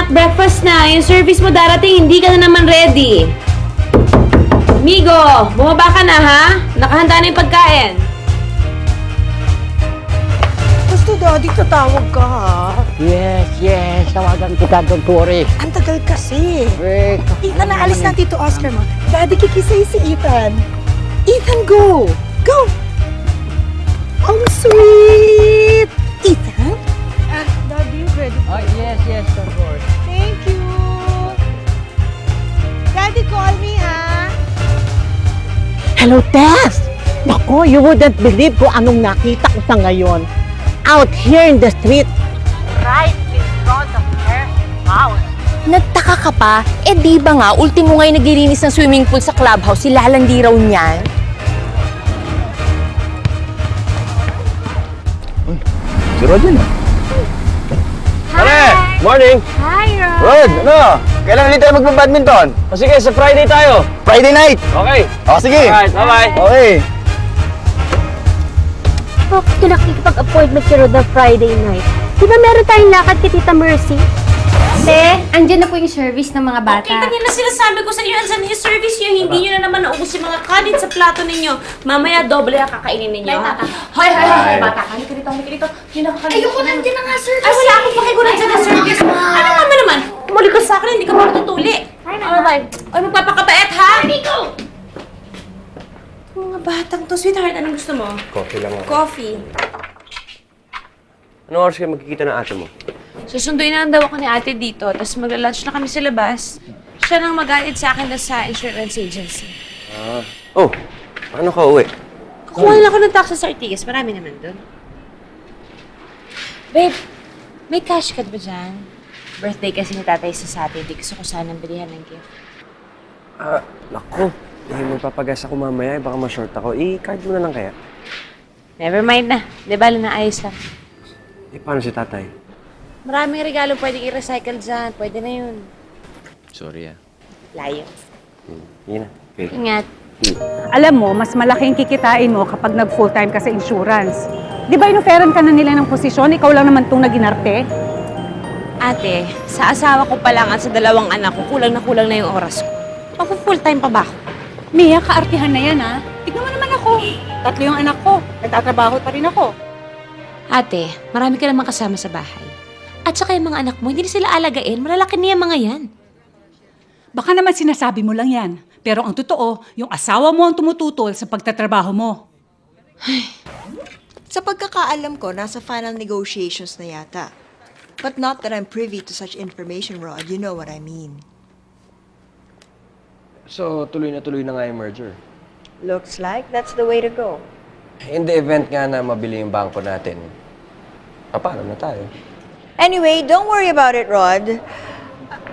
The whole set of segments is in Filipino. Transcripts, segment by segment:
breakfast na. Yung service mo darating, hindi ka na naman ready. Migo, bumaba ka na ha? Nakahanda na yung pagkain. Basta daddy, tatawag ka ha. Yes. Tawagan kita, don't worry. Ang tagal kasi. Wait. Ethan, naalis na Tito Oscar mo. Daddy, kikisay si Ethan. Ethan, go! Go! Ang sweet! Ethan? Daddy, you ready? Oh, yes, don't worry. Thank you! Daddy, call me ha? Hello, Tess! Nako, you wouldn't believe kung anong nakita ko sa ngayon. Out here in the street. Right in front of her house. Nagtaka ka pa? Eh di ba nga, ultimo ngayon naglilinis ng swimming pool sa clubhouse, si lalandi raw niyan. Si Rod yun ah. Pare! Morning! Hi, Ron. Rod, ano? Kailan ulit tayo magpa-badminton? O sige, sa Friday tayo. Friday night! Okay. O, sige! Alright, bye-bye. Okay. Bakit ka nakikipag-appointment ka rin na Friday night? Di ba meron tayong lakad kay Tita Mercy? Te, andyan na po yung service ng mga bata. Okay, kanina sinasabi ko sa inyo, ansan yung service nyo, hindi nyo na naman naubos yung mga kanin sa plato ninyo. Mamaya, doble ang kakainin ninyo. Hoy, bata, halika dito. Hindi na kakanin. Ayoko, nandiyan na nga service. Ay, wala akong pakiguran sa service. Ano mama naman? Kumuli ka sa akin, hindi ka matutuli. Alright. Ay, magpapakabait, ha? Mga batang to. Sweetheart, anong gusto mo? Coffee lang ako. Coffee. Anong oras kayo magkikita ng ate mo? Susunduin na lang daw ako ni ate dito, tapos magla-lunch na kami sa labas. Siya nang mag-guide sa akin sa insurance agency. Oh, paano ka uwi? Kukuha lang ako ng taxi sa Ortigas. Marami naman doon. Babe, may cash card ba dyan? Birthday kasi ni tatay sa Saturday. Gusto ko sanang bilihan ng gift. Naku. Magpapagas ako mamaya. Baka ma-short ako. I-card mo na lang kaya. Never mind na. Di ba, naayos lang. Paano si tatay? Maraming regalo pwedeng i-recycle dyan. Pwede na yun. Sorry Layo. Yun na. Okay. Ingat. Alam mo, mas malaking kikitain mo kapag nag-full-time ka sa insurance. Di ba inoferan ka na nila ng posisyon? Ikaw lang naman itong naginarte? Ate, sa asawa ko pa lang at sa dalawang anak ko, kulang na yung oras ko. Full time pa ba ako? Mia, kaartihan na yan, ha? Tignan mo naman ako. 3 yung anak ko. Nagtatrabaho pa rin ako. Ate, marami ka namang kasama sa bahay. At saka yung mga anak mo, hindi na sila alagain. Malalaki niya mga yan. Baka naman sinasabi mo lang yan. Pero ang totoo, yung asawa mo ang tumututol sa pagtatrabaho mo. Sa pagkakaalam ko, nasa final negotiations na yata. But not that I'm privy to such information, Rod. You know what I mean. So, tuloy na nga yung merger. Looks like that's the way to go. In the event nga na mabili yung bangko natin, paano na tayo? Anyway, don't worry about it, Rod.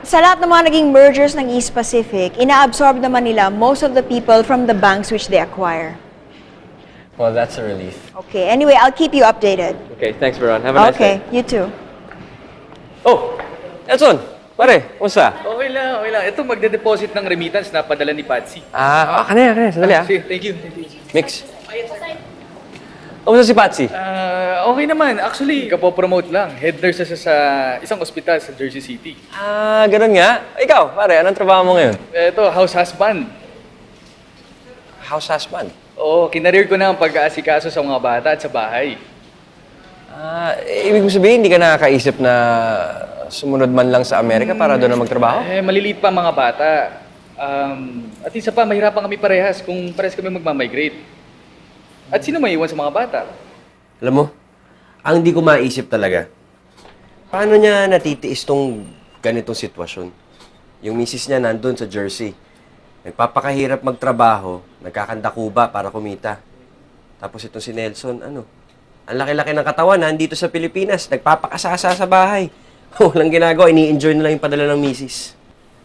Sa lahat ng mga naging mergers ng East Pacific, ina-absorb naman nila most of the people from the banks which they acquire. Well, that's a relief. Okay, anyway, I'll keep you updated. Okay, thanks, Veron. Have a nice Okay, day. you too. Oh! Edson! Pare, kumusta? Okay lang. Ito, magde-deposit ng remittance na padala ni Patsy. Kanina. Sandali Sige, thank you. Mix. Kumusta si Patsy? Okay naman. Actually, kapopromote lang. Head nurse siya sa isang ospital sa Jersey City. Ganun nga. Ikaw, pare, anong trabaho mo ngayon? Ito, house husband. House husband. Oo, kinareer ko na ang pag-aasikaso sa mga bata at sa bahay. Ibig mo sabihin, hindi ka nakakaisip na sumunod man lang sa Amerika para doon na magtrabaho? Maliliit pa ang mga bata. At isa pa, mahirapan kami parehas kung parehas kami magmamigrate. At sino may iwan sa mga bata? Alam mo, ang di ko maisip talaga, paano niya natitiis tong ganitong sitwasyon? Yung misis niya nandun sa Jersey. Nagpapakahirap magtrabaho, nagkakandakuba para kumita. Tapos itong si Nelson, ang laki-laki ng katawan, nandito sa Pilipinas, nagpapakasasa sa bahay. Walang ginagawa, ini-enjoy na lang yung padala ng misis.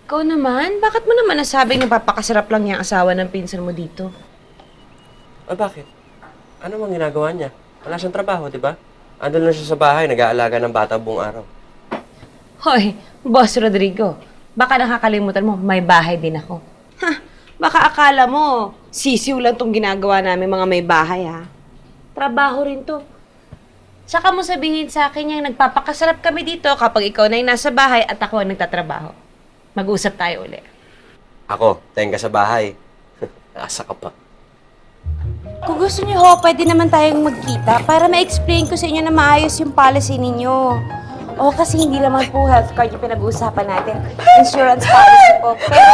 Ikaw naman? Bakit mo naman nasabing napapakasarap lang yung asawa ng pinsan mo dito? Bakit? Ano mang ginagawa niya? Wala siyang trabaho, di ba? Andun lang siya sa bahay, nag-aalaga ng bata buong araw. Hoy, Boss Rodrigo, baka nakakalimutan mo, may bahay din ako. Baka akala mo, sisiw lang tong ginagawa namin mga may bahay, ha? Trabaho rin to. Tsaka mo sabihin sa akin yung nagpapakasarap kami dito kapag ikaw na yung nasa bahay at ako ang nagtatrabaho. Mag-usap tayo uli. Ako, tenga sa bahay. Asa ka pa. Kung gusto niyo ho, pwede naman tayong magkita para ma-explain ko sa inyo na maayos yung policy ninyo. O kasi hindi naman po health card yung pinag-uusapan natin. Insurance policy po. Pero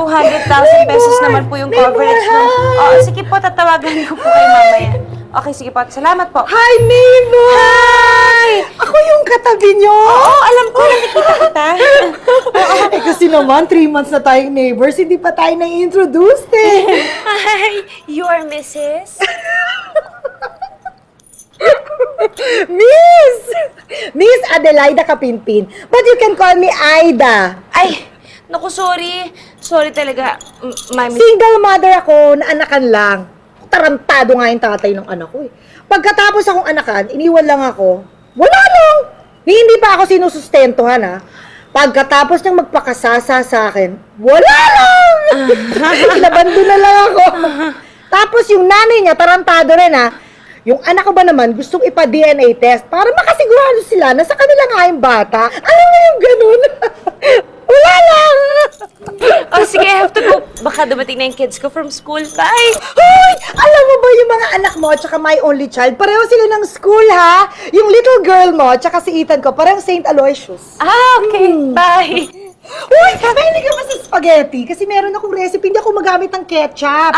200,000 pesos naman po yung coverage mo. O, sige po, tatawagan ko po kayo mamaya. Okay, sige po. Salamat po. Hi, Neighbor! Hi! Ako yung katabi nyo! Oo, alam ko. Nakikita kita. Eh kasi naman, 3 months na tayong neighbors, hindi pa tayo na-introduced eh. Hi, you are Mrs.? Miss Adelaida Kapinpin. But you can call me Aida. Ay, naku, sorry. Sorry talaga, mami. Single mother ako, naanakan lang. Tarantado nga yung tatay ng anak ko eh. Pagkatapos akong anakan, iniwan lang ako. Wala lang! Hindi pa ako sinusustentuhan ha. Pagkatapos niyang magpakasasa sa akin, wala lang! Inabando na lang ako. Tapos yung nanay niya, tarantado rin ha. Yung anak ko ba naman, gustong ipa-DNA test para makasigurado sila na sa kanila nga yung bata. Alam mo yung ganun? Wala lang! Oh, sige, I have to go. Baka dumating na yung kids ko from school. Bye! Hoy! Alam mo ba yung mga anak mo at saka my only child, pareho sila ng school ha? Yung little girl mo at saka si Ethan ko, parang St. Aloysius. Ah, okay. Bye! Uy! Mahilig ka ba sa spaghetti? Kasi meron akong recipe, hindi ako magamit ng ketchup.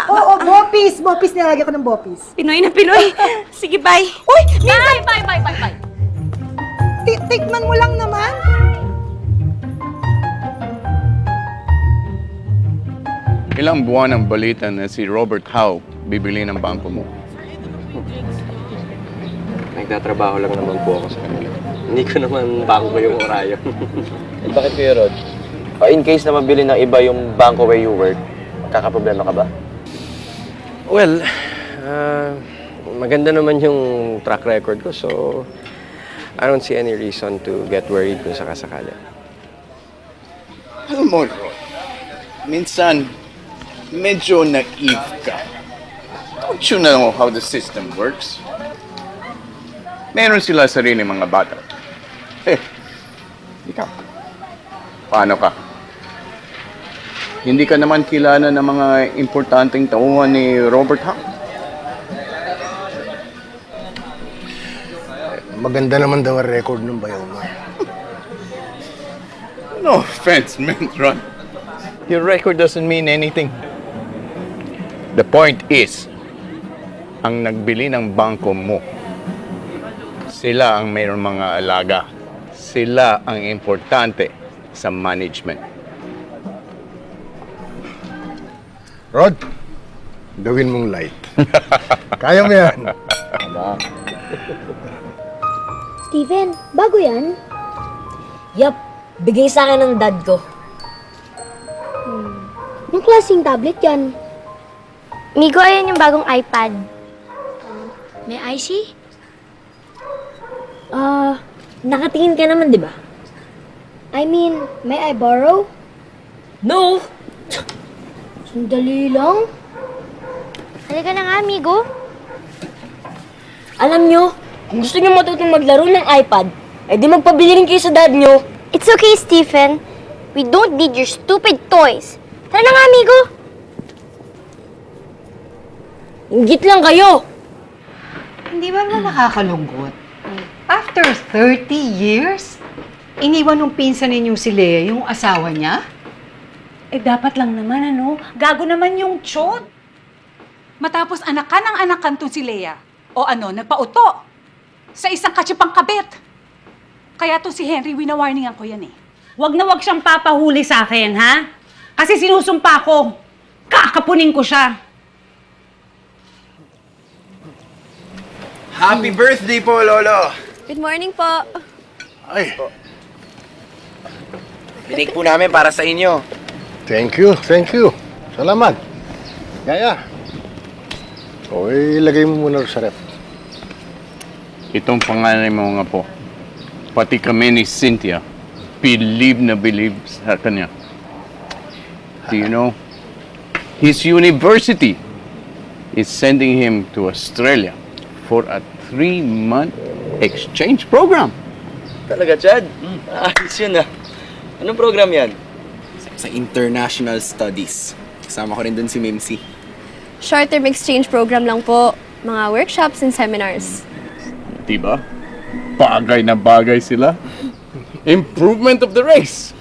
Oo, bopis. Bopis, nilagay ko ng bopis. Pinoy na Pinoy. Sige, bye. Uy! Bye. Tikman mo lang naman. Ilang buwan ang balita na si Robert Howe bibili ng bangko mo. Nagtatrabaho lang naman po ako sa kanila. Hindi ko naman bangko yung Orion. Bakit kayo, Rod? In case na mabili ng iba yung bangko where you work, kakaproblema ka ba? Well, maganda naman yung track record ko, so I don't see any reason to get worried kung sakasakali. Alam mo, Rod, minsan, medyo naive ka. Don't you know how the system works? Meron sila sarili mga bata. Ikaw, paano ka? Hindi ka naman kilala ng mga importanteng tauhan ni Robert Howe. Maganda naman daw ang record ng bayaw mo. No offense, man, Ron. Your record doesn't mean anything. The point is, ang nagbili ng bangko mo, sila ang mayroong mga alaga. Sila ang importante sa management. Rod, gawin mong light. Kaya mo yan. Steven, bago yan? Yup, bigay sa akin ng dad ko. Anong klaseng tablet yan? Migo, ayan yung bagong iPad. May IC? Nakatingin ka naman, di ba? I mean, may I borrow? No! Sandali lang. Halika na nga, amigo. Alam nyo, kung gusto nyo matutong maglaro ng iPad, eh di magpabili rin kayo sa dad nyo. It's okay, Stephen. We don't need your stupid toys. Tara na nga, amigo. Inggit lang kayo. Hindi ba nakakalungkot? After 30 years, iniwan ng pinsan ninyo si Lea yung asawa niya? Eh, dapat lang naman, ano? Gago naman yung tiyot. Matapos anakan ng anakan to si Lea. O ano, nagpauto. Sa isang katsipang kabit. Kaya to si Henry, winawarningan ko yan eh. Wag na wag siyang papahuli sa akin, ha? Kasi sinusumpa ko. Kakapunin ko siya. Happy birthday po, Lolo! Good morning po. Ay, Binake po namin para sa inyo. thank you. Salamat. Yaya. O, ilagay mo muna sa ref. Itong panganay mo nga po, pati kami ni Cynthia, believe sa kanya. Do you know, his university is sending him to Australia for a 3-month exchange program. Talaga, Chad? Ayos yun ah. Anong program yan? Sa International Studies. Kasama ko rin dun si Mimsy. Short-term exchange program lang po. Mga workshops and seminars. Diba? Bagay na bagay sila. Improvement of the race.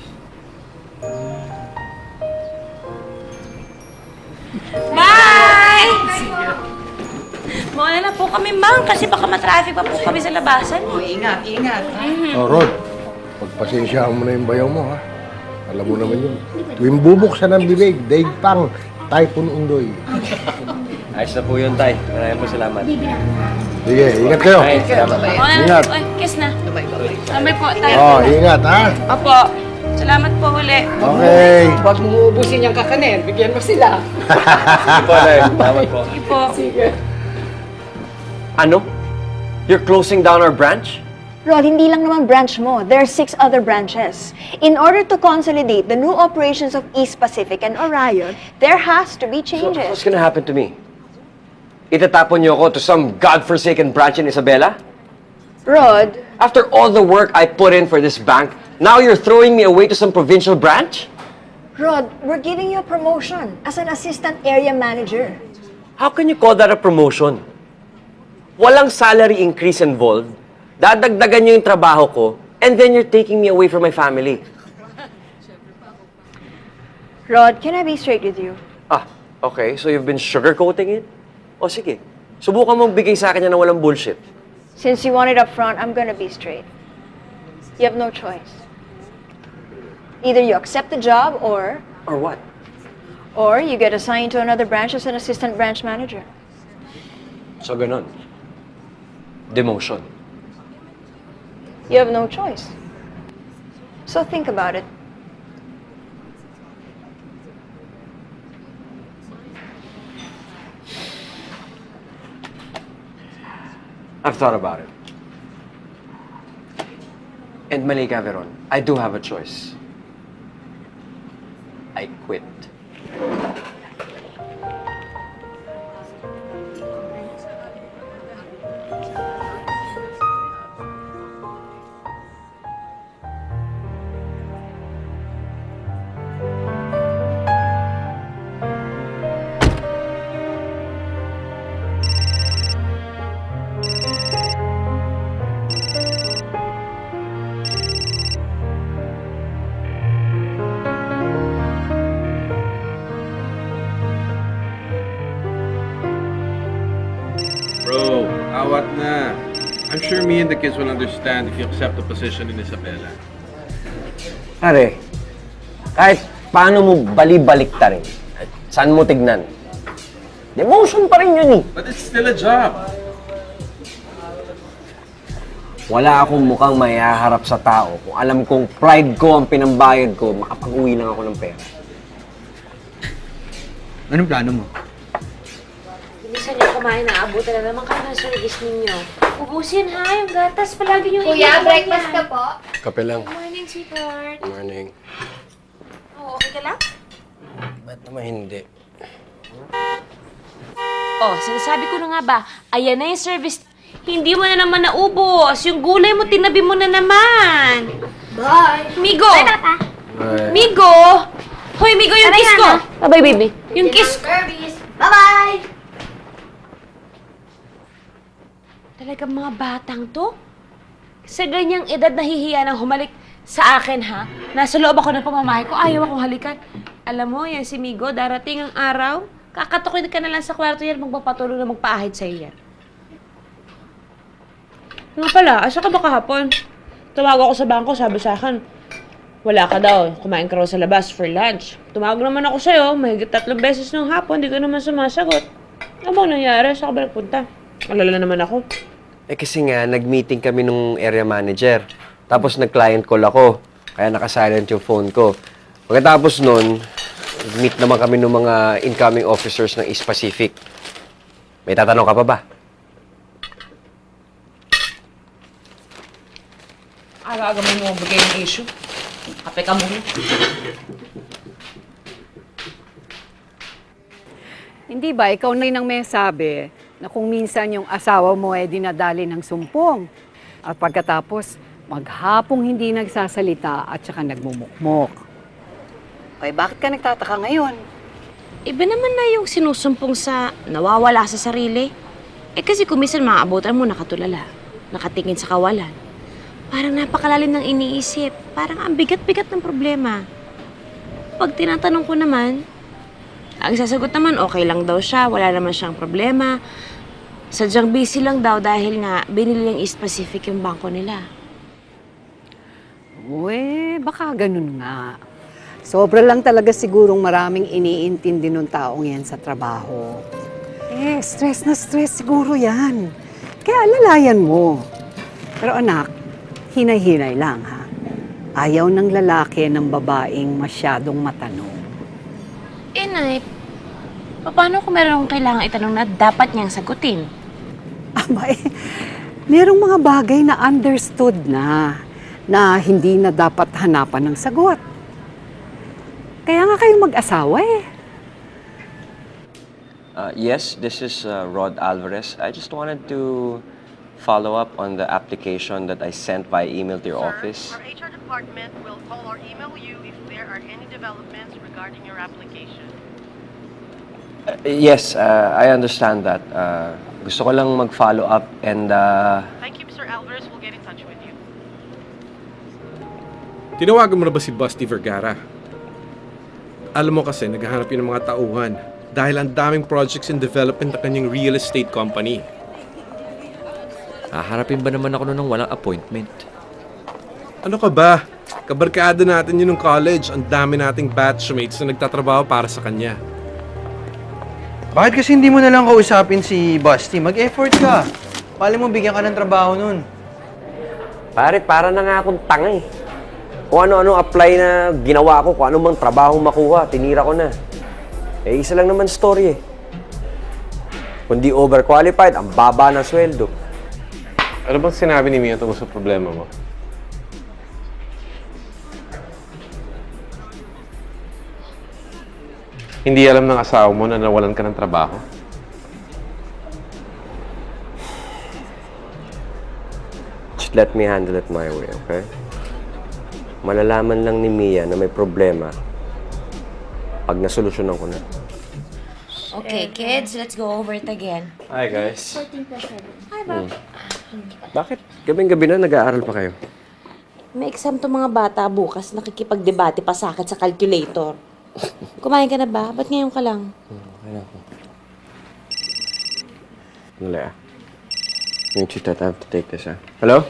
Bye! Muna na po kami, ma'am, kasi baka matraffic pa po kami sa labasan. Ingat, ingat. Oh, Rod, pagpasensyaan mo na yung bayaw mo, ha? Alam mo naman yun. Tuwing bubuksan ng bibig, daig pang, typhoon undoy. Ayos na po yun, Tay. Maraming po salamat. Sige, ingat kayo. Ay, salamat. Ingat. Oy, kiss na. Bye po, tayo. Oh, ingat, ha? Opo. Salamat po uli. Okay. Huwag mo uubusin yung kakanin. Bigyan mo sila. Sige po, Tay. Salamat po. Sige po. Ano? You're closing down our branch? Rod, hindi lang naman branch mo. There are 6 other branches. In order to consolidate the new operations of East Pacific and Orion, there has to be So, changes. what's gonna happen to me? Itatapon niyo ako to some godforsaken branch in Isabela? Rod, After all the work I put in for this bank, now you're throwing me away to some provincial branch? Rod, we're giving you a promotion as an assistant area manager. How can you call that a promotion? Walang salary increase involved. Dadagdagan niyo yung trabaho ko, and then you're taking me away from my family. Rod, can I be straight with you? Ah, okay. So you've been sugarcoating it? O sige, subukan mong bigay sa akin yan ng walang bullshit. Since you want it up front, I'm gonna be straight. You have no choice. Either you accept the job Or what? or you get assigned to another branch as an assistant branch manager. So ganun. Demotion. You have no choice. So think about it. I've thought about it. And Malika Veron, I do have a choice. I quit. Bro, awat na. I'm sure me and the kids will understand if you accept the position in Isabela. Pare, kahit paano mo bali-baliktarin, at saan mo tignan, demotion pa rin yun eh. But it's still a job. Wala akong mukhang mayaharap sa tao kung alam kong pride ko ang pinambayad ko, makapag-uwi lang ako ng pera. Anong plano mo? Bilisan niyo kumain na. Abutan na naman kayo ng service ninyo. Ubusin ha, yung gatas. Palagi yung Kuya, breakfast ka po? Kape lang. Morning, sweetheart. Morning. Oo, okay ka lang? Ba't naman hindi? Oh, sinasabi ko na nga ba, ayan na yung service. Hindi mo na naman naubos. Yung gulay mo, tinabi mo na naman. Bye! Migo! Bye, Papa! Migo! Hoy, Migo, yung kiss ko! Bye-bye, baby. Yung kiss ko! Service! Bye-bye! Talagang mga batang to? Sa ganyang edad, nahihiya nang humalik sa akin, ha? Nasa loob ako ng pamamahay ko, ayaw akong halikan. Alam mo, yan si Migo, darating ang araw, kakatukin ka na lang sa kwarto yan, magpapatulong na magpaahid sa'yo yan. Nga pala, asa ka ba kahapon? Tumawag ako sa bangko, sabi sa akin, wala ka daw, kumain ka raw sa labas for lunch. Tumawag naman ako sa'yo, mahigit 3 beses ng hapon, di ka naman sumasagot. Ano bang nangyari? Saan ka ba nagpunta? Alala naman ako. Eh kasi nga, nag-meeting kami nung area manager. Tapos nag-client call ako. Kaya naka-silent yung phone ko. Pagkatapos nun, meet naman kami ng mga incoming officers ng East Pacific. May tatanong ka pa ba? Aga-aga mo magbigay ng issue. Kape ka muna. Hindi ba, ikaw na yung may sabi na kung minsan yung asawa mo ay dinadali ng sumpong. At pagkatapos, maghapong hindi nagsasalita at saka nagmumukmok. Ay, bakit ka nagtataka ngayon? Iba naman na yung sinusumpong sa nawawala sa sarili. Kasi kung minsan maabutan mo nakatulala, nakatingin sa kawalan. Parang napakalalim ng iniisip. Parang ang bigat-bigat ng problema. Pag tinatanong ko naman, ang sasagot naman okay lang daw siya, wala naman siyang problema. Sadyang busy lang daw dahil nga binili ng East Pacific yung bangko nila. Uwe, baka ganun nga. Sobra lang talaga sigurong maraming iniintindi ng taong yan sa trabaho. Stress na stress siguro yan. Kaya alalayan mo. Pero anak, hinay-hinay lang ha. Ayaw ng lalaki ng babaeng masyadong matanong. Nay, paano kung meron akong kailangan itanong na dapat niyang sagutin? Merong mga bagay na understood na hindi na dapat hanapan ng sagot. Kaya nga kayong mag-asawa eh. Yes, this is Rod Alvarez. I just wanted to follow up on the application that I sent by email to your office. Our HR department will call or email you if there are any developments regarding your application. Yes, I understand that. Gusto ko lang mag-follow up and... Thank you, Mr. Alvarez. We'll get in touch with you. Tinawagan mo na ba si Busty Vergara? Alam mo kasi, naghahanap yun ng mga tauhan dahil ang daming projects in development ng kanyang real estate company. Haharapin ba naman ako ng walang appointment? Ano ka ba? Kabarkada natin yun ng college. Ang dami nating batchmates na nagtatrabaho para sa kanya. Bakit kasi hindi mo na lang kausapin si Busty? Mag-effort ka. Pali mo bigyan ka ng trabaho nun. Pare, para na nga akong tanga eh. Kung ano-ano apply na ginawa ko, kung ano mang trabaho makuha, tinira ko na. Isa lang naman story eh. Kundi overqualified, ang baba ng sweldo. Ano bang sinabi ni Mia tungkol sa problema mo? Hindi alam ng asawa mo na nawalan ka ng trabaho? Just let me handle it my way, okay? Malalaman lang ni Mia na may problema pag nasolusyonan ko na. Okay, kids, let's go over it again. Hi, guys. Hi, Bob. Bakit? Gabing-gabi na nag-aaral pa kayo? May exam to mga bata bukas. Nakikipagdebate pa sa akin sa calculator. Kumain ka na ba? Ba't ngayon ka lang? Okay na ako. Nalaya. Yung chita, I have to take this, ha? Hello?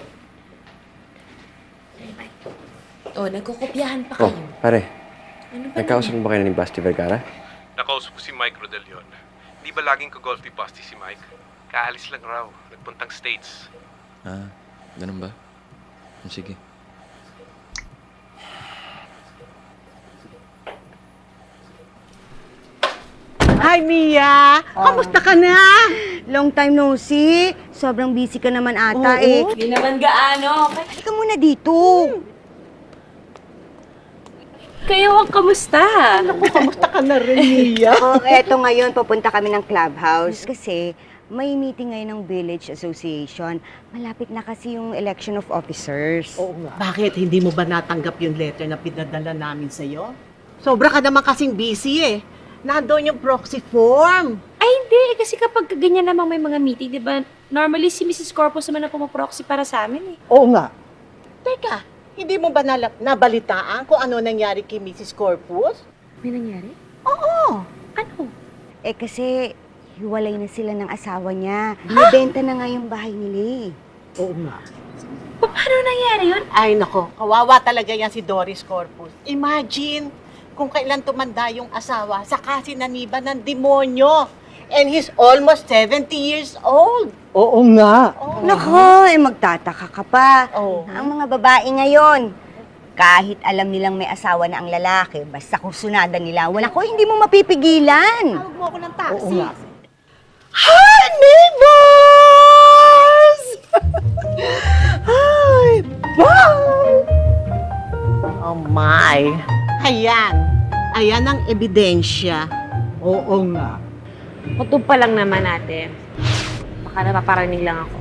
Nagkukopyahan pa Oh, kayo. pare. Ano ba Nagkausap mo ba kayo ni Busty Vergara? Nakausap ko si Mike Rodelion. Di ba laging ka-golf ni Busty si Mike? Kaalis lang raw. Nagpuntang States. Ganun ba? Sige. Hi, Mia! Kamusta ka na? Long time no see. Sobrang busy ka naman ata eh. Hindi naman gaano. Halika muna dito. Kayo ang kamusta? Kamusta ka na rin, Mia? Eto ngayon, pupunta kami ng clubhouse kasi may meeting ngayon ng Village Association. Malapit na kasi yung election of officers. Oo nga. Bakit? Hindi mo ba natanggap yung letter na pinadala namin sa'yo? Sobra ka naman kasing busy eh. Nandoon yung proxy form. Ay, hindi. Kasi kapag ganyan namang may mga meeting, di ba, normally si Mrs. Corpus naman ang pumaproxy para sa amin eh. Oo nga. Teka, hindi mo ba nabalitaan kung ano nangyari kay Mrs. Corpus? May nangyari? Oo. Ano? Kasi hiwalay na sila ng asawa niya. Binibenta na nga yung bahay nila eh. Oo nga. Paano nangyari yun? Ay, nako. Kawawa talaga yan si Doris Corpus. Imagine kung kailan tumanda yung asawa, saka sinaniba ng demonyo. And he's almost 70 years old. Oo nga. Nako, magtataka ka pa. Ang mga babae ngayon, kahit alam nilang may asawa na ang lalaki, basta kursunada nila, wala ko, hindi mo mapipigilan. Tawag mo ako ng taxi. Hi, neighbors! Hi! Bye! Oh my! Ayan. Ayan ang ebidensya. Oo nga. Kutup pa lang naman natin. Baka napaparinig lang ako.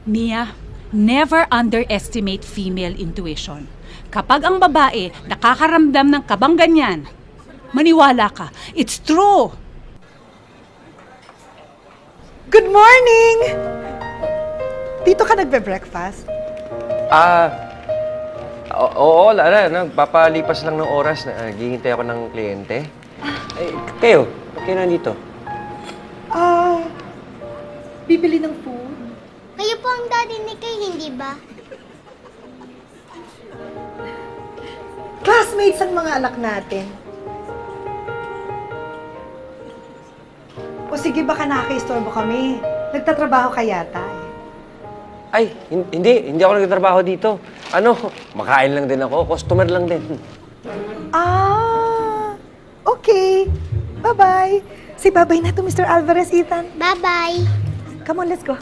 Mia, never underestimate female intuition. Kapag ang babae nakakaramdam ng kabang ganyan, maniwala ka. It's true! Good morning! Dito ka nagbe-breakfast? Oo, nagpapalipas lang ng oras na naghihintay ako ng kliyente. Kayo? Ba't kayo nandito? Bibili ng food? Kayo po ang daddy ni Kay, hindi ba? Classmates ang mga anak natin. O sige, baka nakaka-istorbo kami. Nagtatrabaho ka yata eh. Ay, hindi ako nagtatrabaho dito. Makain lang din ako, customer lang din. Okay. Bye-bye. Say bye-bye na to, Mr. Alvarez, Ethan. Bye-bye. Come on, let's go.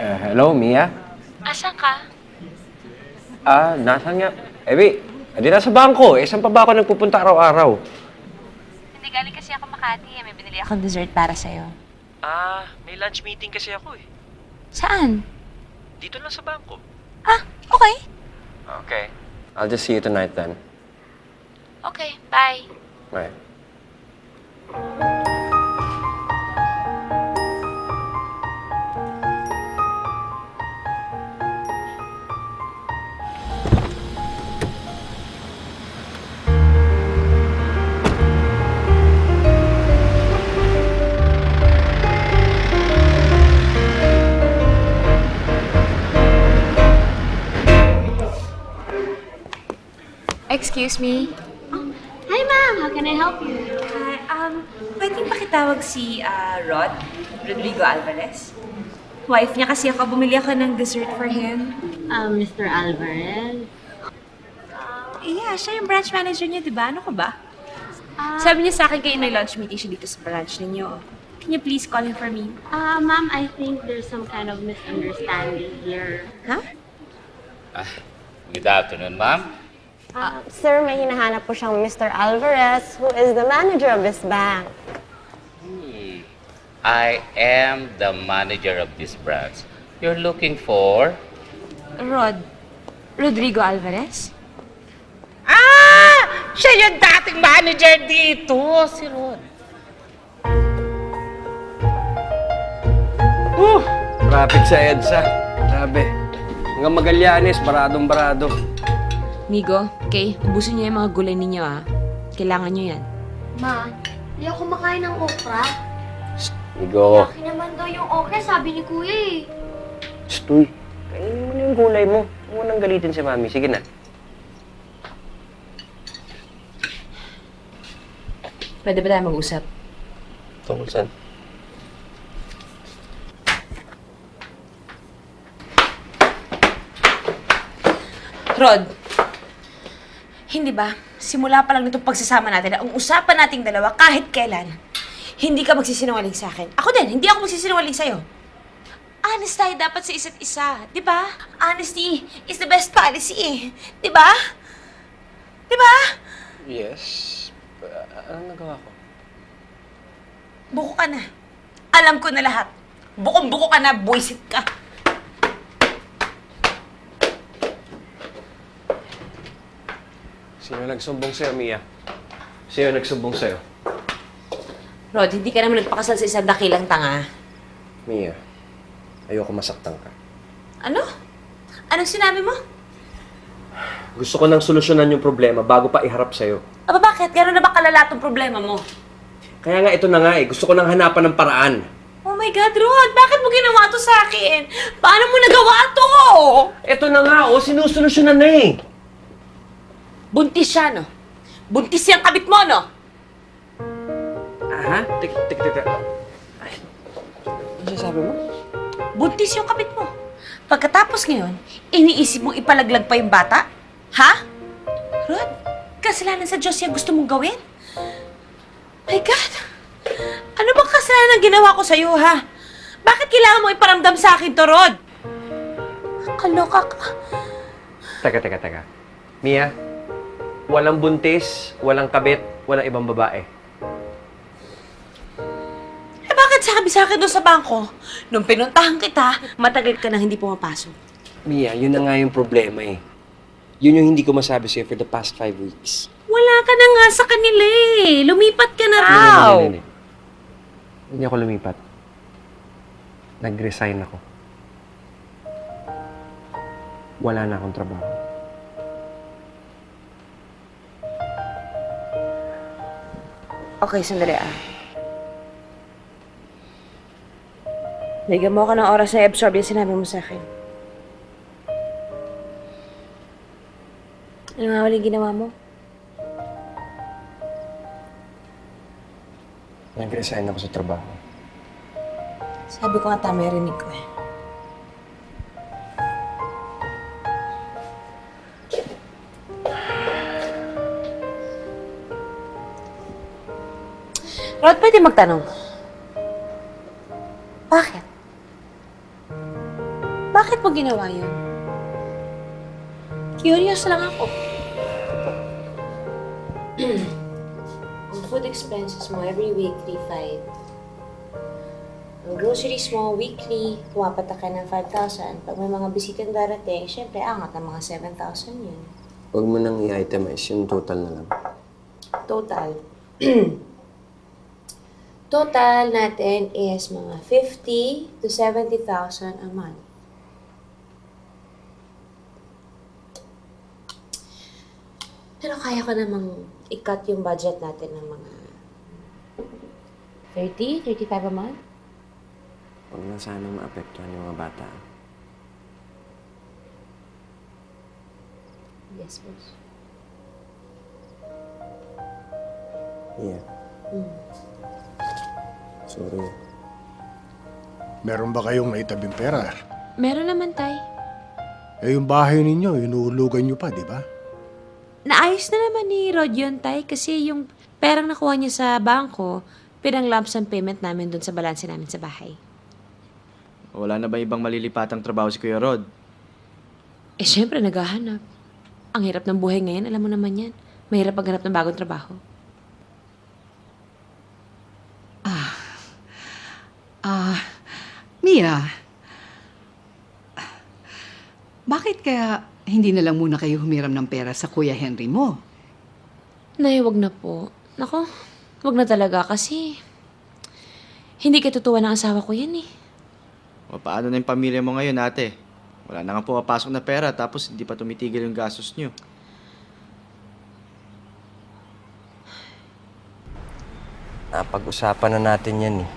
Hello, Mia? Asan ka? Nasaan nga? Di nasa bangko. Saan pa ba ako nagpupunta araw-araw? Hindi, galing kasi ako Makati. May binili akong dessert para sa'yo. May lunch meeting kasi ako eh. Saan? Dito lang sa bangko. Okay. Okay. I'll just see you tonight then. Okay, bye. Bye. Excuse me? Hi, ma'am. How can I help you? Hi, pwedeng pakitawag si Rodrigo Alvarez? Wife niya kasi ako, bumili ako ng dessert for him. Mr. Alvarez? Yeah, siya yung branch manager niya, di ba? Ano ka ba? Sabi niya sa akin kayo may lunch meeting siya dito sa branch ninyo. Can you please call him for me? Ma'am, I think there's some kind of misunderstanding here. Huh? Good afternoon, ma'am. Sir, may hinahanap po siyang Mr. Alvarez, who is the manager of this bank. I am the manager of this branch. You're looking for? Rodrigo Alvarez? Siya yung dating manager dito, si Rod. Traffic sa EDSA. Grabe. Hanggang Magallanes, baradong-barado. Migo, okay, ubusin niyo yung mga gulay ninyo, Kailangan niyo yan. Ma, hindi ako makain ng okra. Migo. Laki naman daw yung okra, sabi ni Kuya eh. Stoy. Kainin mo na yung gulay mo. Huwag mo nang galitin si Mami. Sige na. Pwede ba tayo mag-usap? Tungkol saan? Rod, hindi ba? Simula pa lang nitong pagsasama natin na ang usapan nating dalawa kahit kailan, hindi ka magsisinungaling sa akin. Ako din, hindi ako magsisinungaling sa'yo. Honest tayo dapat sa isa't isa, di ba? Honesty is the best policy, di ba? Di ba? Yes. Anong nagawa ko? Buko ka na. Alam ko na lahat. Bukong-buko ka na, buwisit ka. Sino nagsumbong sa'yo, Mia? Sino nagsumbong sa'yo? Rod, hindi ka naman nagpakasal sa isang dakilang tanga. Mia, ayoko masaktan ka. Ano? Anong sinabi mo? Gusto ko nang solusyonan yung problema bago pa iharap sa'yo. Aba bakit? Gano'n na ba kalala tong problema mo? Kaya nga ito na nga Gusto ko nang hanapan ng paraan. Oh my God, Rod! Bakit mo ginawa to sa akin? Paano mo nagawa to? Ito na nga, sinusolusyonan na Buntis siya, no? Buntis yung kabit mo, no? Aha? Tik. Ay, ano sabi mo? Buntis yung kabit mo. Pagkatapos ngayon, iniisip mong ipalaglag pa yung bata? Ha? Rod, kasalanan sa Diyos yung gusto mong gawin? My God! Ano bang kasalanan ang ginawa ko sa'yo, ha? Bakit kailangan mo iparamdam sa akin to, Rod? Kaloka ka. Teka. Mia, walang buntis, walang kabit, walang ibang babae. Eh bakit sabi sa akin doon sa bangko? Nung pinuntahan kita, matagal ka nang hindi pumapasok. Mia, yun na nga yung problema eh. Yun yung hindi ko masabi sa'yo for the past 5 weeks. Wala ka na nga sa kanila eh. Lumipat ka na raw. Hindi ako lumipat. Nag-resign ako. Wala na akong trabaho. Okay, sandali Bigyan mo ako ng oras na i-absorb yung sinabi mo sa akin. Ano nga huling ginawa mo? Nag-resign ako sa trabaho. Sabi ko nga tama yung rinig ko eh. Rod, pwede magtanong. Bakit? Bakit mo ginawa yun? Curious lang ako. Ang food expenses mo every week, 3,500. Ang groceries mo, weekly, pumapatak ka ng 5,000. Pag may mga bisitang darating, syempre, angat ng mga 7,000 yun. Huwag mo nang i-itemize, yung total na lang. Total. Total natin is mga 50,000 to 70,000 a month. Pero kaya ko namang i-cut yung budget natin ng mga 30, 35 a month. Huwag na sanang maapektuhan yung mga bata. Yes, boss. Yeah. Sorry. Meron ba kayong naitabing pera? Meron naman, Tay. Eh, yung bahay ninyo, inuulugan nyo pa, di ba? Naayos na naman ni Rod yun, Tay, kasi yung perang nakuha niya sa bangko, pinang lump sum payment namin dun sa balanse namin sa bahay. Wala na ba ibang malilipatang trabaho si Kuya Rod? Eh, syempre, naghahanap. Ang hirap ng buhay ngayon, alam mo naman yan. Mahirap maghanap ng bagong trabaho. Mia, bakit kaya hindi na lang muna kayo humiram ng pera sa Kuya Henry mo? Nay, wag na po. Nako, wag na talaga kasi hindi katutuwa ng asawa ko yan eh. O paano na yung pamilya mo ngayon, ate? Wala na nga pumapasok na pera tapos hindi pa tumitigil yung gastos nyo. Napag-usapan na natin yan eh.